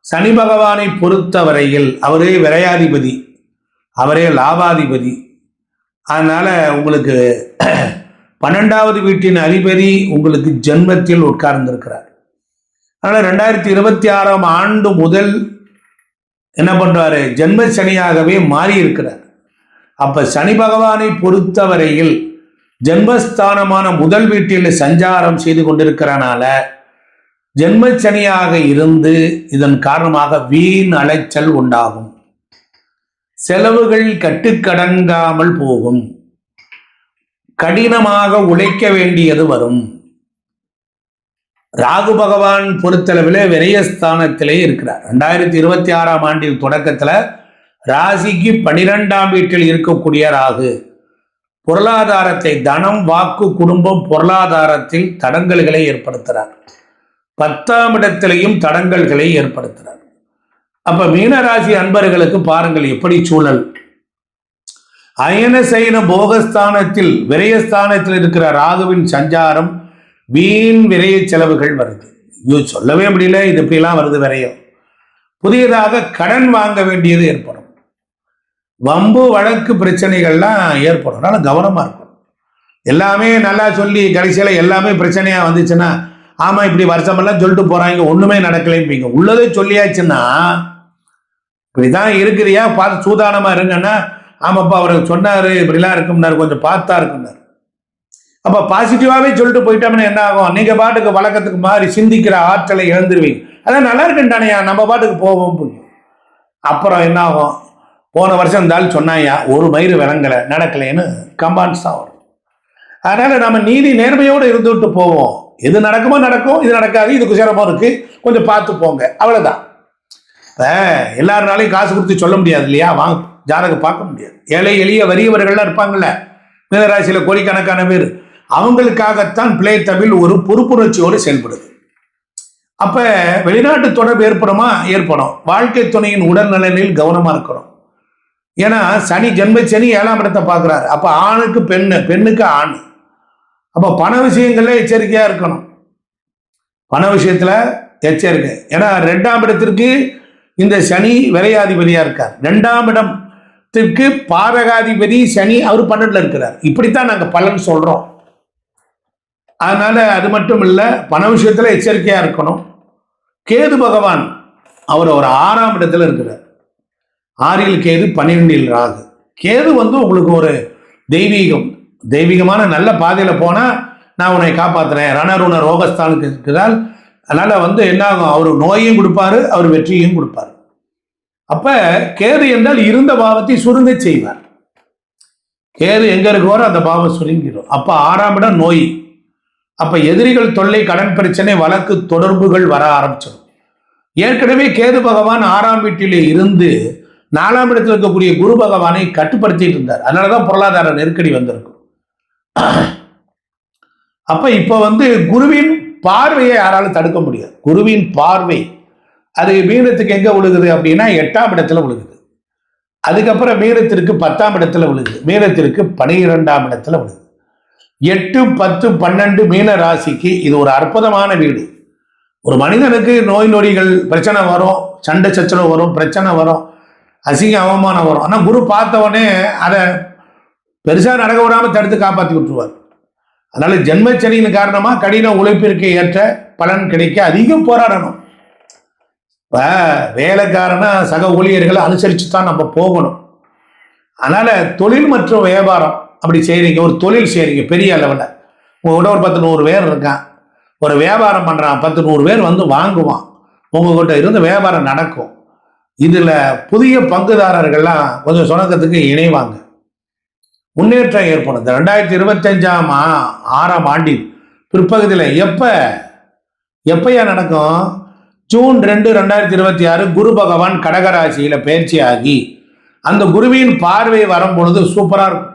சனி பகவானை பொறுத்தவரையில் அவரே விரையாதிபதி, அவரே லாபாதிபதி. அதனால உங்களுக்கு 12வது வீட்டின் அதிபதி உங்களுக்கு ஜென்மத்தில் உட்கார்ந்திருக்கிறார். அதனால 2026ஆம் ஆண்டு முதல் என்ன பண்றாரு, ஜென்ம சனியாகவே மாறி இருக்கிறார். அப்ப சனி பகவானை பொறுத்தவரையில் ஜென்மஸ்தானமான முதல் வீட்டில் சஞ்சாரம் செய்து கொண்டிருக்கிறனால ஜென்மச்சனியாக இருந்து இதன் காரணமாக வீண் அலைச்சல் உண்டாகும். செலவுகள் கட்டுக்கடங்காமல் போகும். கடினமாக உழைக்க வேண்டியது வரும். ராகு பகவான் பொறுத்தளவில் விரயஸ்தானத்திலே இருக்கிறார். 2026ஆம் ஆண்டின் தொடக்கத்தில் ராசிக்கு 12ஆம் வீட்டில் இருக்கக்கூடிய ராகு பொருளாதாரத்தை, தனம், வாக்கு, குடும்பம், பொருளாதாரத்தில் தடங்கல்களை ஏற்படுத்துகிறார். 10ஆம் இடத்திலையும் தடங்கல்களை ஏற்படுத்துகிறார். அப்ப மீனராசி அன்பர்களுக்கு பாருங்கள் எப்படி சூழல். அயன சயன போகஸ்தானத்தில் விரயஸ்தானத்தில் இருக்கிற ராகுவின் சஞ்சாரம் வீண் விரய செலவுகள் வருது. சொல்லவே முடியல, இது இப்படிலாம் வருது விரயம். புதியதாக கடன் வாங்க வேண்டியது ஏற்படும். வம்பு வழக்கு பிரச்சனைகள்லாம் ஏற்படும். அதனால கவனமா இருக்கும். எல்லாமே நல்லா சொல்லி கடைசியில எல்லாமே பிரச்சனையா வந்துச்சுன்னா, ஆமா இப்படி வருஷமெல்லாம் சொல்லிட்டு போறாங்க, ஒண்ணுமே நடக்கலைப்பீங்க. உள்ளதே சொல்லியாச்சுன்னா இப்படிதான் இருக்கிறியா, பார்த்து சூதானமா இருங்கன்னா, ஆமாப்பா அவர் சொன்னாரு இப்படிலாம் இருக்கும்னாரு, கொஞ்சம் பார்த்தா இருக்கும்னாரு. அப்ப பாசிட்டிவாவே சொல்லிட்டு போயிட்டோம்னா என்ன ஆகும், நீங்க பாட்டுக்கு வழக்கத்துக்கு மாறி சிந்திக்கிற ஆற்றலை இழந்துருவீங்க. அதான் நல்லா இருக்குன்ட்டானையா, நம்ம பாட்டுக்கு போவோம் போய். அப்புறம் என்ன ஆகும், போன வருஷம் இருந்தாலும் சொன்னாயா, ஒரு மயிறு விளங்கலை, நடக்கலைன்னு கம்பான்ஸ் தான் வரும். அதனால நம்ம நீதி நேர்மையோடு இருந்துவிட்டு போவோம். எது நடக்குமோ நடக்கும், இது நடக்காது, இதுக்கு சிரமம் இருக்கு, கொஞ்சம் பார்த்து போங்க, அவ்வளவுதான். எல்லாருனாலையும் காசு கொடுத்து சொல்ல முடியாது இல்லையா, வாங்க ஜாதகம் பார்க்க முடியாது. ஏழை எளிய வறியவர்கள்லாம் இருப்பாங்கல்ல, மீனராசியில் கோடிக்கணக்கான பேர், அவங்களுக்காகத்தான் பிளே தமிழ் ஒரு பொறுப்புணர்ச்சியோடு செயல்படுது. அப்ப வெளிநாட்டு தொடர்பு ஏற்படுமா, ஏற்படும். வாழ்க்கை துணையின் உடல்நலனில் கவனமா இருக்கணும். ஏன்னா சனி ஜென்ம சனி 7ஆம் இடத்தை பார்க்கிறாரு. அப்ப ஆணுக்கு பெண்ணு, பெண்ணுக்கு ஆண். அப்ப பண விஷயங்கள்ல எச்சரிக்கையா இருக்கணும். பண விஷயத்துல எச்சரிக்கை. ஏன்னா 2ஆம் இடத்திற்கு இந்த சனி விரையாதிபதியா இருக்கார். 2ஆம் இடத்திற்கு பாதகாதிபதி சனி, அவர் 12ல இருக்கிறார். இப்படித்தான் நாங்க பலன் சொல்றோம். அதனால அது மட்டும் இல்ல, பண விஷயத்துல எச்சரிக்கையா இருக்கணும். கேது பகவான் அவர் ஒரு 6ஆம் இடத்துல இருக்கிறார். 6ல் கேது, 12ல் ராகு. கேது உங்களுக்கு ஒரு தெய்வீகமான நல்ல பாதையில போனா நான் உன்னை காப்பாத்துறேன், ரணருண ரோகஸ்தானுக்கு இருக்கிறால். அதனால என்ன ஆகும், அவர் நோயையும் கொடுப்பாரு, அவர் வெற்றியையும் கொடுப்பாரு. அப்ப கேது என்றால் இருந்த பாவத்தை சுருங்க செய்வார். கேது எங்க இருக்கோ அந்த பாவம் சுருங்கிடும். அப்ப 6ஆம் இடம் நோய். அப்ப எதிரிகள் தொல்லை, கடன் பிரச்சனை, வழக்கு தொடர்புகள் வர ஆரம்பிச்சிடும். ஏற்கனவே கேது பகவான் 6ஆம் வீட்டிலே இருந்து 4ஆம் இடத்தில் இருக்கக்கூடிய குரு பகவானை கட்டுப்படுத்திட்டு இருந்தார். அதனாலதான் பொருளாதார நெருக்கடி வந்திருக்கும். அப்ப இப்ப குருவின் பார்வையை யாராலும் தடுக்க முடியாது. குருவின் பார்வை அது மீனத்துக்கு எங்க விழுகுது அப்படின்னா 8ஆம் இடத்துல விழுகுது. அதுக்கப்புறம் மீனத்திற்கு 10ஆம் இடத்துல விழுகுது. மீனத்திற்கு 12ஆம் இடத்துல விழுகுது. 8, 10, 12 மீன ராசிக்கு இது ஒரு அற்புதமான வீடு. ஒரு மனிதனுக்கு நோய் நொடிகள் பிரச்சனை வரும், சண்டை சச்சரவு வரும், பிரச்சனை வரும், அசிங்க அவமானம் வரும். ஆனா குரு பார்த்தவொடனே அதை பெருசா நடக்க விடாம தடுத்து காப்பாற்றி விட்டுருவார். அதனால ஜென்மச்சனியின் காரணமா கடின உழைப்பிற்கு ஏற்ற பலன் கிடைக்க அதிகம் போராடணும். இப்ப வேலைக்காரனா சக ஊழியர்களை அனுசரித்து தான் நம்ம போகணும். அதனால தொழில் மற்றும் வியாபாரம் அப்படி செய்றீங்க, ஒரு தொழில் செய்றீங்க பெரிய அளவில், உங்ககிட்ட ஒரு 10-100 பேர் இருக்கான், ஒரு வியாபாரம் பண்றான், 10-100 பேர் வந்து வாங்குவான், உங்ககிட்ட இருந்து வியாபாரம் நடக்கும். இதுல புதிய பங்குதாரர்கள்லாம் கொஞ்சம் சுணக்கத்துக்கு இணைவாங்க, முன்னேற்றம் ஏற்படும். இந்த 2025ஆம் ஆண்டின் பிற்பகுதியில் எப்பயா நடக்கும்? ஜூன் 2, 2026 குரு பகவான் கடகராசியில பயிற்சியாகி அந்த குருவின் பார்வை வரும் பொழுது சூப்பரா இருக்கும்.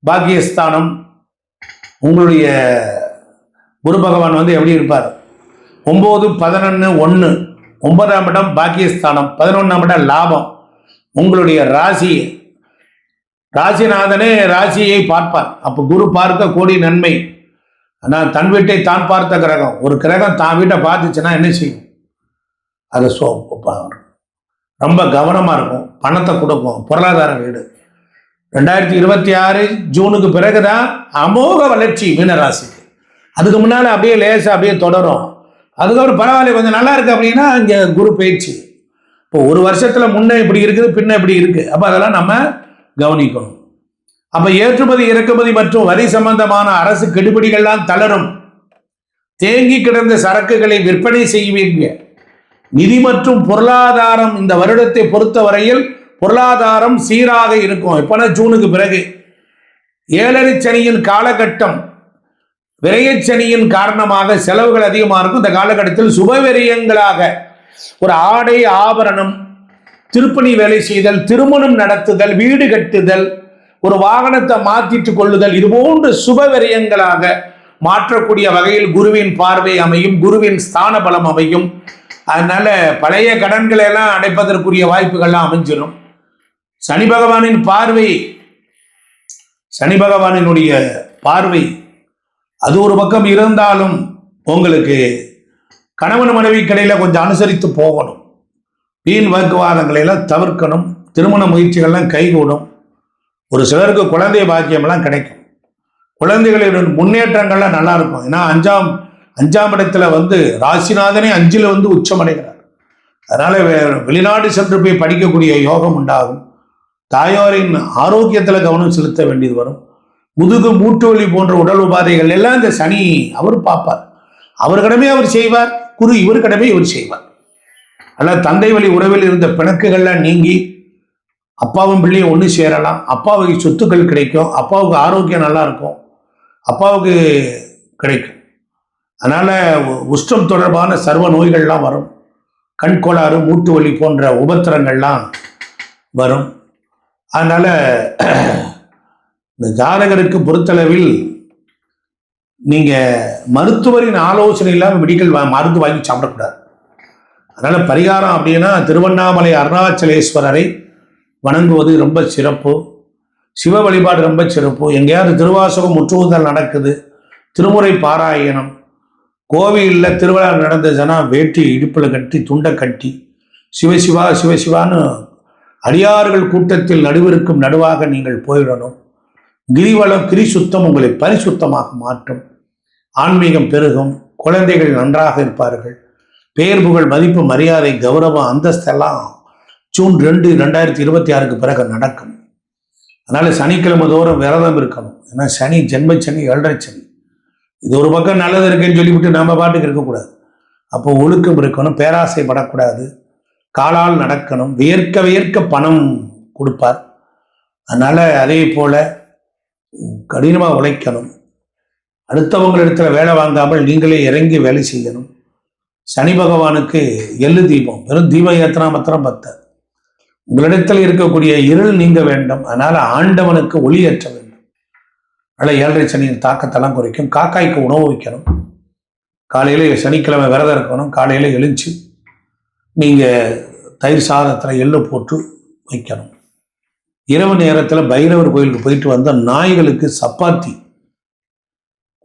பாக்கியஸ்தானம் உங்களுடைய குரு பகவான் வந்து எப்படி இருப்பார்? 9, 11, 1 9ஆம் இடம் பாக்கியஸ்தானம், 11ஆம் இடம் லாபம். உங்களுடைய ராசிநாதனே ராசியை பார்ப்பார். அப்போ குரு பார்க்க கோடி நன்மை. ஆனால் தன் வீட்டை தான் பார்த்த கிரகம், ஒரு கிரகம் தான் வீட்டை பார்த்துச்சுன்னா என்ன செய்யும்? அது ரொம்ப கவனமா இருக்கும், பணத்தை கொடுக்கும், பொருளாதார வீடு. 2026 ஜூனுக்கு பிறகுதான் அமோக வளர்ச்சி மீனராசிக்கு. அதுக்கு முன்னால அப்படியே லேசா அப்படியே தொடரும். அதுக்கப்புறம் பரவாயில்ல கொஞ்சம் நல்லா இருக்கு அப்படின்னா இங்க குரு பயிற்சி. இப்போ ஒரு வருஷத்துல முன்ன இப்படி இருக்குது, பின்ன இப்படி இருக்கு. அப்ப அதெல்லாம் நம்ம கவனிக்கணும். அப்ப ஏற்றுமதி இறக்குமதி மற்றும் வரி சம்பந்தமான அரசு கெடுபிடிகள்லாம் தளரும். தேங்கி கிடந்த சரக்குகளை விற்பனை செய்வீங்க. நிதி மற்றும் பொருளாதாரம் இந்த வருடத்தை பொறுத்தவரையில் பொருளாதாரம் சீராக இருக்கும். இப்ப ஜூனுக்கு பிறகு 7 சனியின் காலகட்டம், விரயச்சனியின் காரணமாக செலவுகள் அதிகமாக இருக்கும். இந்த காலகட்டத்தில் சுபவிரயங்களாக ஒரு ஆடை ஆபரணம், திருப்பணி வேலை செய்தல், திருமணம் நடத்துதல், வீடு கட்டுதல், ஒரு வாகனத்தை மாற்றிட்டு கொள்ளுதல், இது போன்ற சுபவிரயங்களாக மாற்றக்கூடிய வகையில் குருவின் பார்வை அமையும், குருவின் ஸ்தான பலம் அமையும். அதனால பழைய கடன்களை எல்லாம் அடைப்பதற்குரிய வாய்ப்புகள்லாம் அமைஞ்சிடும். சனி பகவானினுடைய பார்வை அது ஒரு பக்கம் இருந்தாலும் உங்களுக்கு கணவன் மனைவி கடையில கொஞ்சம் அனுசரித்து போகணும். வீண் வாக்குவாதங்களை எல்லாம் தவிர்க்கணும். திருமண முயற்சிகள்லாம் கைகூடும். ஒரு சிலருக்கு குழந்தை பாக்கியம்லாம் கிடைக்கும். குழந்தைகளின் முன்னேற்றங்கள்லாம் நல்லா இருக்கும். ஏன்னா அஞ்சாம் இடத்துல வந்து ராசிநாதனே 5ல் வந்து உச்சமடைகிறார். அதனால வெளிநாடு சென்று போய் படிக்கக்கூடிய யோகம் உண்டாகும். தாயாரின் ஆரோக்கியத்துல கவனம் செலுத்த வேண்டியது வரும். முதுகு மூட்டு வலி போன்ற உடல் உபாதைகள் எல்லாம் இந்த சனி அவர் பார்ப்பார். அவர்களிடமே அவர் செய்வார். குரு இவர்கிடமே இவர் செய்வார். அதனால தந்தை வழி உறவில் இருந்த பிணக்குகள்லாம் நீங்கி அப்பாவும் பிள்ளையும் ஒன்று சேரலாம். அப்பாவுக்கு சொத்துக்கள் கிடைக்கும். அப்பாவுக்கு ஆரோக்கியம் நல்லா இருக்கும். அப்பாவுக்கு கிடைக்கும். அதனால உஷ்டம் தொடர்பான சர்வ நோய்கள்லாம் வரும். கண் கோளாறு, மூட்டு வலி போன்ற உபத்திரங்கள்லாம் வரும். அதனால இந்த ஜாதகருக்கு பொறுத்தளவில் நீங்க மருத்துவரின் ஆலோசனை இல்லாமல் மெடிக்கல் மருந்து வாங்கி சாப்பிடக்கூடாது. அதனால பரிகாரம் அப்படின்னா திருவண்ணாமலை அருணாச்சலேஸ்வரரை வணங்குவது ரொம்ப சிறப்பு. சிவ வழிபாடு ரொம்ப சிறப்பு. எங்கேயாவது திருவாசகம் முற்றுகுதல் நடக்குது, திருமுறை பாராயணம், கோவிலில் திருவிழா நடந்ததுன்னா வேட்டி இடுப்பில் கட்டி துண்டை கட்டி சிவசிவா சிவசிவான்னு அடியார்கள் கூட்டத்தில் நடுவிற்கும் நடுவாக நீங்கள் போயிடணும். கிரிவலம் கிரி சுத்தம் உங்களை பரிசுத்தமாக மாற்றும். ஆன்மீகம் பெருகும். குழந்தைகள் நன்றாக இருப்பார்கள். பெயர் புகழ் மதிப்பு மரியாதை கௌரவம் அந்தஸ்தெல்லாம் ஜூன் 2, 2026 பிறகு நடக்கும். அதனால சனிக்கிழமை தோறும் விரதம் இருக்கணும். ஏன்னா சனி ஜென்மச்சனி, 7.5 சனி. இது ஒரு பக்கம் நல்லது இருக்குன்னு சொல்லிவிட்டு நம்ம பாட்டுக்கு இருக்கக்கூடாது. அப்போ ஒழுக்கம் இருக்கணும், பேராசைப்படக்கூடாது, காலால் நடக்கணும், வியர்க்க பணம் கொடுப்பார். அதனால அதே போல கடினமாக உழைக்கணும். அடுத்தவங்களிடத்துல வேலை வாங்காமல் நீங்களே இறங்கி வேலை செய்யணும். சனி பகவானுக்கு எள்ளு தீபம், வெறும் தீபம் ஏற்றினா மாத்திரம் பத்தாது. உங்களிடத்தில் இருக்கக்கூடிய இருள் நீங்க வேண்டும். அதனால ஆண்டவனுக்கு ஒளி ஏற்ற வேண்டும். அதனால் 7.5 சனியின் தாக்கத்தெல்லாம் குறைக்கும். காக்காய்க்கு உணவு வைக்கணும். காலையில் சனிக்கிழமை விரதம் இருக்கணும். காலையில் எழுந்து நீங்கள் தயிர் சாதத்தில் எள்ளு போட்டு வைக்கணும். இரவு நேரத்தில் பைரவர் கோயிலுக்கு போயிட்டு வந்த நாய்களுக்கு சப்பாத்தி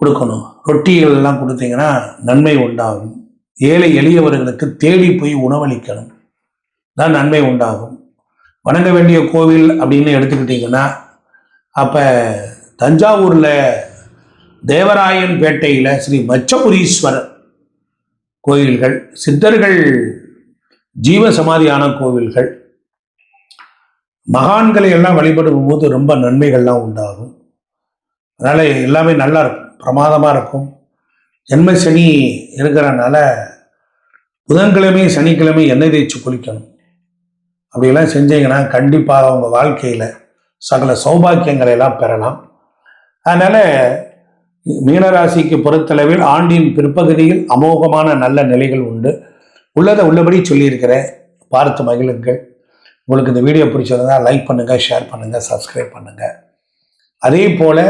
கொடுக்கணும். ரொட்டிகள் எல்லாம் கொடுத்தீங்கன்னா நன்மை உண்டாகும். ஏழை எளியவர்களுக்கு தேடி போய் உணவளிக்கணும், தான் நன்மை உண்டாகும். வணங்க வேண்டிய கோவில் அப்படின்னு எடுத்துக்கிட்டிங்கன்னா அப்போ தஞ்சாவூரில் தேவராயன் பேட்டையில் ஸ்ரீ மச்சபுரீஸ்வரர் கோயில்கள், சித்தர்கள் ஜீவசமாதியான கோவில்கள், மகான்களை எல்லாம் வழிபடும் போது ரொம்ப நன்மைகள்லாம் உண்டாகும். அதனால் எல்லாமே நல்லா இருக்கும், பிரமாதமாக இருக்கும். ஜென்ம சனி இருக்கிறனால புதன்கிழமை சனிக்கிழமை எண்ணெய் தேய்ச்சி குளிக்கணும். அப்படியெல்லாம் செஞ்சீங்கன்னா கண்டிப்பாக உங்கள் வாழ்க்கையில் சகல சௌபாக்கியங்களை எல்லாம் பெறலாம். அதனால் மீனராசிக்கு பொறுத்தளவில் ஆண்டின் பிற்பகுதியில் அமோகமான நல்ல நிலைகள் உண்டு. உள்ளதை உள்ளபடி சொல்லியிருக்கிறேன், பார்த்து மகிழுங்கள். உங்களுக்கு இந்த வீடியோ பிடிச்சிருந்தா லைக் பண்ணுங்கள், ஷேர் பண்ணுங்கள், சப்ஸ்கிரைப் பண்ணுங்கள். அதே போல்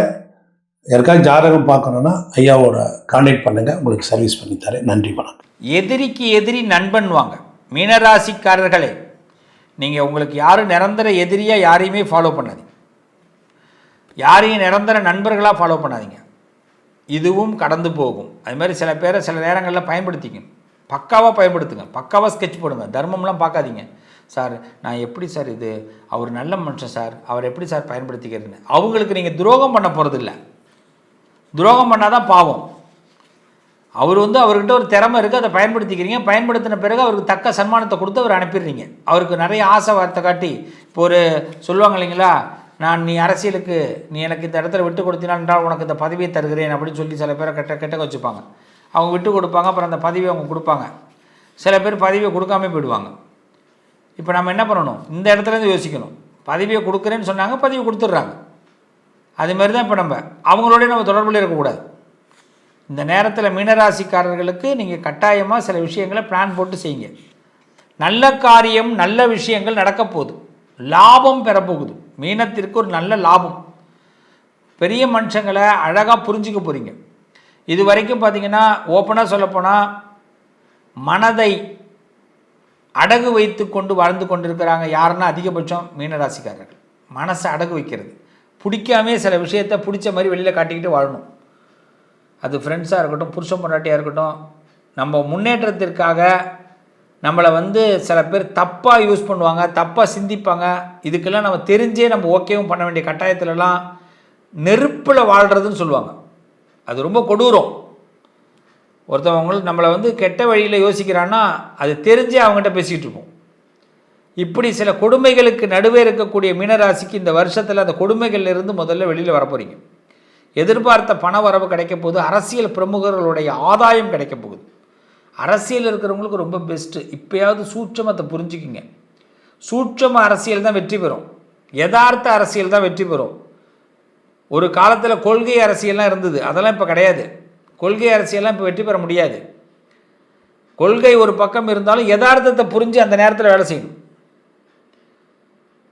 யாருக்காவது ஜாதகம் பார்க்கணுன்னா ஐயாவோட கான்டாக்ட் பண்ணுங்கள், உங்களுக்கு சர்வீஸ் பண்ணித்தரேன். நன்றி, வணக்கம். எதிரிக்கு எதிரி நண்பன் வாங்க. மீனராசிக்காரர்களே, நீங்கள் உங்களுக்கு யாரும் நிரந்தர எதிரியாக யாரையுமே ஃபாலோ பண்ணாதீங்க, யாரையும் நிரந்தர நண்பர்களாக ஃபாலோ பண்ணாதீங்க. இதுவும் கடந்து போகும். அது மாதிரி சில பேரை சில நேரங்களில் பயன்படுத்திக்கணும். பக்காவாக பயன்படுத்துங்க, பக்காவாக ஸ்கெட்ச் போடுங்க, தர்மம்லாம் பார்க்காதீங்க. சார் நான் எப்படி சார் இது, அவர் நல்ல மனுஷன் சார், அவர் எப்படி சார் பயன்படுத்திக்கிறதுன்னு. அவங்களுக்கு நீங்கள் துரோகம் பண்ண போகிறதில்ல. துரோகம் பண்ணால் தான் பாவம். அவர் அவர்கிட்ட ஒரு திறமை இருக்குது, அதை பயன்படுத்திக்கிறீங்க. பயன்படுத்தின பிறகு அவருக்கு தக்க சன்மானத்தை கொடுத்து அவர் அனுப்பிடுறீங்க. அவருக்கு நிறைய ஆசை வார்த்தை காட்டி, இப்போ ஒரு சொல்லுவாங்க இல்லைங்களா, நீ அரசியலுக்கு நீ எனக்கு இந்த இடத்துல விட்டு கொடுத்தினால் உனக்கு இந்த பதவியை தருகிறேன் அப்படின்னு சொல்லி சில பேரை கெட்ட வச்சுப்பாங்க. அவங்க விட்டு கொடுப்பாங்க, அப்புறம் அந்த பதவியை அவங்க கொடுப்பாங்க. சில பேர் பதவியை கொடுக்காம போயிடுவாங்க. இப்போ நம்ம என்ன பண்ணணும், இந்த இடத்துலேருந்து யோசிக்கணும். பதவியை கொடுக்குறேன்னு சொன்னாங்க, பதவி கொடுத்துட்றாங்க. அதுமாரி தான் இப்போ அவங்களோட நம்ம தொடர்பில் இருக்கக்கூடாது. இந்த நேரத்தில் மீனராசிக்காரர்களுக்கு நீங்கள் கட்டாயமாக சில விஷயங்களை பிளான் போட்டு செய்யுங்க. நல்ல காரியம், நல்ல விஷயங்கள் நடக்க போகுது, லாபம் பெறப்போகுது. மீனத்திற்கு ஒரு நல்ல லாபம். பெரிய மனுஷங்களை அழகாக புரிஞ்சிக்க போகிறீங்க. இது வரைக்கும் பார்த்தீங்கன்னா, ஓப்பனாக சொல்லப்போனால் மனதை அடகு வைத்து கொண்டு வாழ்ந்து கொண்டிருக்கிறாங்க. யாருன்னா அதிகபட்சம் மீனராசிக்காரர்கள். மனசை அடகு வைக்கிறது, பிடிக்காமே சில விஷயத்தை பிடிச்ச மாதிரி வெளியில் காட்டிக்கிட்டு வாழணும். அது ஃப்ரெண்ட்ஸாக இருக்கட்டும், புருஷன் பொண்டாட்டியாக இருக்கட்டும். நம்ம முன்னேற்றத்திற்காக நம்மளை சில பேர் தப்பாக யூஸ் பண்ணுவாங்க, தப்பாக சிந்திப்பாங்க. இதுக்கெல்லாம் நம்ம தெரிஞ்சே நம்ம ஓகேவும் பண்ண வேண்டிய கட்டாயத்துலலாம் நெருப்பில் வாழ்கிறதுன்னு சொல்லுவாங்க. அது ரொம்ப கொடூரம். ஒருத்தவங்களுக்கு நம்மளை கெட்ட வழியில் யோசிக்கிறான்னா அது தெரிஞ்சே அவங்ககிட்ட பேசிக்கிட்டு இருப்போம். இப்படி சில கொடுமைகளுக்கு நடுவே இருக்கக்கூடிய மீனராசிக்கு இந்த வருஷத்தில் அந்த கொடுமைகள்லேருந்து முதல்ல வெளியில் வரப்போகிறீங்க. எதிர்பார்த்த பண வரவு கிடைக்க போகுது. அரசியல் பிரமுகர்களுடைய ஆதாயம் கிடைக்க போகுது. அரசியல் இருக்கிறவங்களுக்கு ரொம்ப பெஸ்ட்டு. இப்போயாவது சூட்சமத்தை புரிஞ்சுக்கிங்க. சூட்சம அரசியல் தான் வெற்றி பெறும், யதார்த்த அரசியல் தான் வெற்றி பெறும். ஒரு காலத்தில் கொள்கை அரசியல்லாம் இருந்தது, அதெல்லாம் இப்போ கிடையாது. கொள்கை அரசியல்லாம் இப்போ வெற்றி பெற முடியாது. கொள்கை ஒரு பக்கம் இருந்தாலும் யதார்த்தத்தை புரிஞ்சு அந்த நேரத்தில் வேலை செய்யணும்.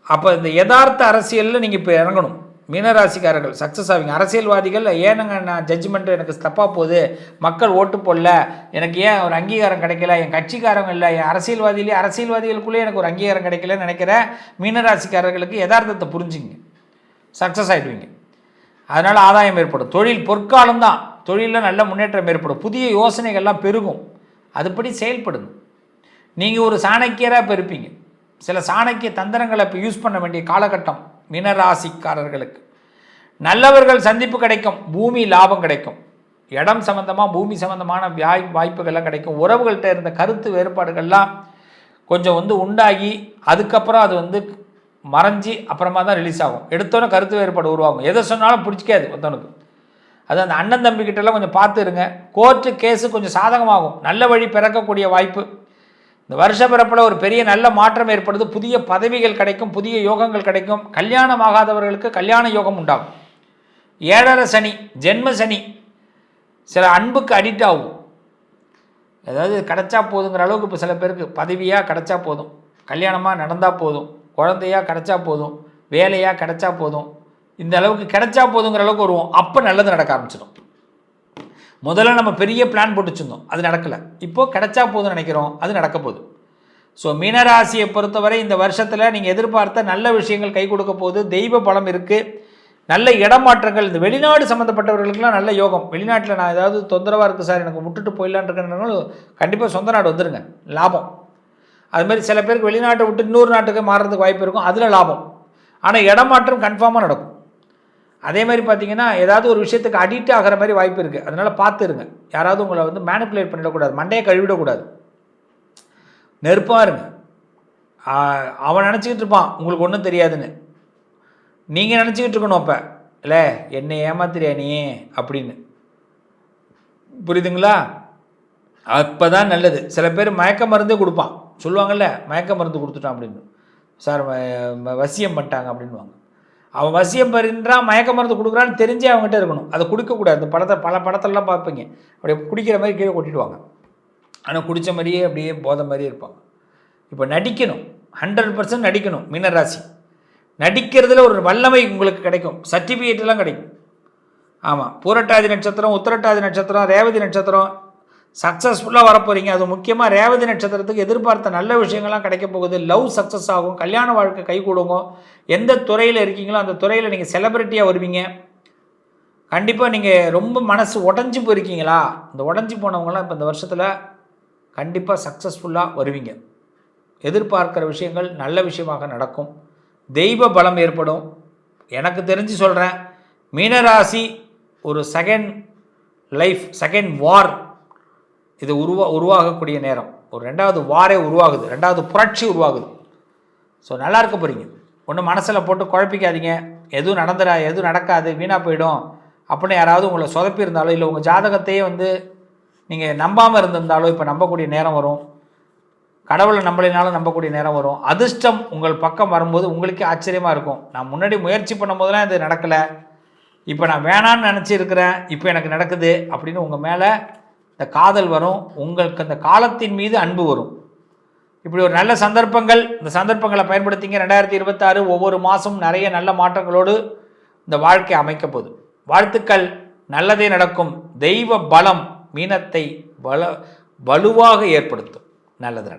அப்போ இந்த யதார்த்த அரசியலில் நீங்கள் இப்போ இறங்கணும். மீனராசிக்காரர்கள் சக்ஸஸ் ஆவீங்க. அரசியல்வாதிகள் ஏனுங்க நான் ஜட்ஜ்மெண்ட்டு எனக்கு தப்பாக போகுது, மக்கள் ஓட்டு போடல, எனக்கு ஏன் ஒரு அங்கீகாரம் கிடைக்கல, என் கட்சிக்காரங்க இல்லை, என் அரசியல்வாதிகளுக்குள்ளே எனக்கு ஒரு அங்கீகாரம் கிடைக்கலன்னு நினைக்கிற மீனராசிக்காரர்களுக்கு யதார்த்தத்தை புரிஞ்சுங்க, சக்ஸஸ் ஆகிடுவீங்க. அதனால் ஆதாயம் ஏற்படும். தொழில் பொற்காலம்தான், தொழிலில் நல்ல முன்னேற்றம் ஏற்படும். புதிய யோசனைகள்லாம் பெருகும், அதுபடி செயல்படுங்க. நீங்கள் ஒரு சாணக்கியராக இப்போ இருப்பீங்க. சில சாணக்கிய தந்திரங்களை இப்போ யூஸ் பண்ண வேண்டிய காலகட்டம் மீனராசிக்காரர்களுக்கு. நல்லவர்கள் சந்திப்பு கிடைக்கும், பூமி லாபம் கிடைக்கும், இடம் சம்மந்தமாக பூமி சம்மந்தமான வாய்ப்புகள்லாம் கிடைக்கும். உறவுகள்கிட்ட இருந்த கருத்து வேறுபாடுகள்லாம் கொஞ்சம் உண்டாகி அதுக்கப்புறம் அது மறைஞ்சி அப்புறமா தான் ரிலீஸ் ஆகும். எடுத்தோன்னே கருத்து வேறுபாடு உருவாகும். எதை சொன்னாலும் பிடிச்சிக்காது ஒருத்தவனுக்கு. அது அந்த அண்ணன் தம்பிக்கிட்டெல்லாம் கொஞ்சம் பார்த்து இருங்க. கோர்ட்டு கேஸு கொஞ்சம் சாதகமாகும். நல்ல வழி பிறக்கக்கூடிய வாய்ப்பு இந்த வருஷ பிறப்பில் ஒரு பெரிய நல்ல மாற்றம் ஏற்படுது. புதிய பதவிகள் கிடைக்கும், புதிய யோகங்கள் கிடைக்கும். கல்யாணம் ஆகாதவர்களுக்கு கல்யாண யோகம் உண்டாகும். 7.5 சனி, ஜென்ம சனி, சில அன்புக்கு அடிக்ட் ஆகும். அதாவது கிடைச்சா போதுங்கிற அளவுக்கு இப்போ சில பேருக்கு பதவியாக கிடைச்சா போதும், கல்யாணமாக நடந்தால் போதும், குழந்தையாக கிடைச்சா போதும், வேலையாக கிடைச்சா போதும், இந்த அளவுக்கு கிடைச்சா போதுங்கிற அளவுக்கு வருவோம். அப்போ நல்லது நடக்க ஆரம்பிச்சிடும். முதல்ல நம்ம பெரிய பிளான் போட்டு வச்சுருந்தோம், அது நடக்கலை. இப்போது கிடைச்சா போதும்னு நினைக்கிறோம், அது நடக்க போகுது. ஸோ மீனராசியை பொறுத்தவரை இந்த வருஷத்தில் நீங்கள் எதிர்பார்த்த நல்ல விஷயங்கள் கை கொடுக்க போகுது. தெய்வ பலம் இருக்குது. நல்ல இடமாற்றங்கள். இந்த வெளிநாடு சம்மந்தப்பட்டவர்களுக்கெல்லாம் நல்ல யோகம். வெளிநாட்டில் நான் ஏதாவது தொந்தரவாக இருக்குது சார், எனக்கு விட்டுட்டு போயிடலான் இருக்கிறவங்களும் கண்டிப்பாக சொந்த நாடு வந்துடுங்க, லாபம். அதுமாதிரி சில பேருக்கு வெளிநாட்டை விட்டு இன்னொரு நாட்டுக்கு மாறுறதுக்கு வாய்ப்பு இருக்கும், அதில் லாபம். ஆனால் இடமாற்றம் கன்ஃபார்மாக நடக்கும். அதே மாதிரி பார்த்தீங்கன்னா ஏதாவது ஒரு விஷயத்துக்கு அடிக்ட் ஆகிற மாதிரி வாய்ப்பு இருக்குது. அதனால் பார்த்துருங்க. யாராவது உங்களை வந்து மேனிப்புலேட் பண்ணிடக்கூடாது, மண்டையை கழுவிடக்கூடாது. நெருப்பாக இருங்க. அவன் நினச்சிக்கிட்டு இருப்பான் உங்களுக்கு ஒன்றும் தெரியாதுன்னு. நீங்கள் நினச்சிக்கிட்டு இருக்கணும் அப்போ, இல்லை என்னை ஏமாத்துறியா நீ அப்படின்னு. புரியுதுங்களா? அப்போ தான் நல்லது. சில பேர் மயக்க மருந்தே கொடுப்பான், சொல்லுவாங்கள்ல மயக்க மருந்து கொடுத்துட்டான் அப்படின்னு. சார் வசியம் பண்ணிட்டாங்க அப்படின்வாங்க. அவன் வசியம் பண்ணுறான், மயக்க மருந்து கொடுக்குறான்னு தெரிஞ்சே அவங்ககிட்ட இருக்கணும். அதை குடிக்கக்கூடாது. இந்த பல படத்தெல்லாம் பார்ப்பீங்க, அப்படியே குடிக்கிற மாதிரி கீழே கொட்டிடுவாங்க. ஆனால் குடித்த மாதிரியே அப்படியே போதை மாதிரியே இருப்பாங்க. இப்போ நடிக்கணும், 100% நடிக்கணும். மீனராசி நடிக்கிறதுல ஒரு வல்லமை உங்களுக்கு கிடைக்கும், சர்டிஃபிகேட்லாம் கிடைக்கும். ஆமாம், பூரட்டாதி நட்சத்திரம், உத்திரட்டாதி நட்சத்திரம், ரேவதி நட்சத்திரம் சக்ஸஸ்ஃபுல்லாக வரப்போகிறீங்க. அது முக்கியமாக ரேவதி நட்சத்திரத்துக்கு எதிர்பார்த்த நல்ல விஷயங்கள்லாம் கிடைக்க போகுது. லவ் சக்ஸஸ் ஆகும், கல்யாண வாழ்க்கை கை கூடுங்க. எந்த துறையில் இருக்கீங்களோ அந்த துறையில் நீங்கள் செலிபிரிட்டியாக வருவீங்க. கண்டிப்பாக நீங்கள் ரொம்ப மனசு உடஞ்சி போயிருக்கீங்களா, இந்த உடஞ்சி போனவங்களாம் இப்போ இந்த வருஷத்தில் கண்டிப்பாக சக்ஸஸ்ஃபுல்லாக வருவீங்க. எதிர்பார்க்குற விஷயங்கள் நல்ல விஷயமாக நடக்கும். தெய்வ பலம் ஏற்படும். எனக்கு தெரிஞ்சு சொல்கிறேன், மீனராசி ஒரு செகண்ட் லைஃப், செகண்ட் வார் இது உருவாகக்கூடிய நேரம். ஒரு ரெண்டாவது வாரே உருவாகுது, ரெண்டாவது புரட்சி உருவாகுது. ஸோ நல்லா இருக்க போகிறீங்க. ஒன்றும் மனசில் போட்டு குழப்பிக்காதீங்க. எதுவும் எதுவும் நடக்காது, வீணாக போயிடும் அப்படின்னு யாராவது உங்களை சொதப்பி இருந்தாலோ, இல்லை உங்கள் ஜாதகத்தையே வந்து நீங்கள் நம்பாமல் இருந்திருந்தாலோ இப்போ நம்பக்கூடிய நேரம் வரும். கடவுளை நம்பலினாலும் நம்பக்கூடிய நேரம் வரும். அதிர்ஷ்டம் உங்கள் பக்கம் வரும்போது உங்களுக்கே ஆச்சரியமாக இருக்கும். நான் முன்னாடி முயற்சி பண்ணும் போதெல்லாம் இது நடக்கலை, இப்போ நான் வேணான்னு நினச்சிருக்கிறேன், இப்போ எனக்கு நடக்குது அப்படின்னு உங்கள் மேலே இந்த காதல் வரும். உங்களுக்கு அந்த காலத்தின் மீது அன்பு வரும். இப்படி ஒரு நல்ல சந்தர்ப்பங்கள், இந்த சந்தர்ப்பங்களை பயன்படுத்திங்க. 2026 ஒவ்வொரு மாதமும் நிறைய நல்ல மாற்றங்களோடு இந்த வாழ்க்கை அமைக்க போகுது. வாழ்த்துக்கள், நல்லதே நடக்கும். தெய்வ பலம் மீனத்தை வலுவாக ஏற்படுத்தும். நல்லது நடக்கும்.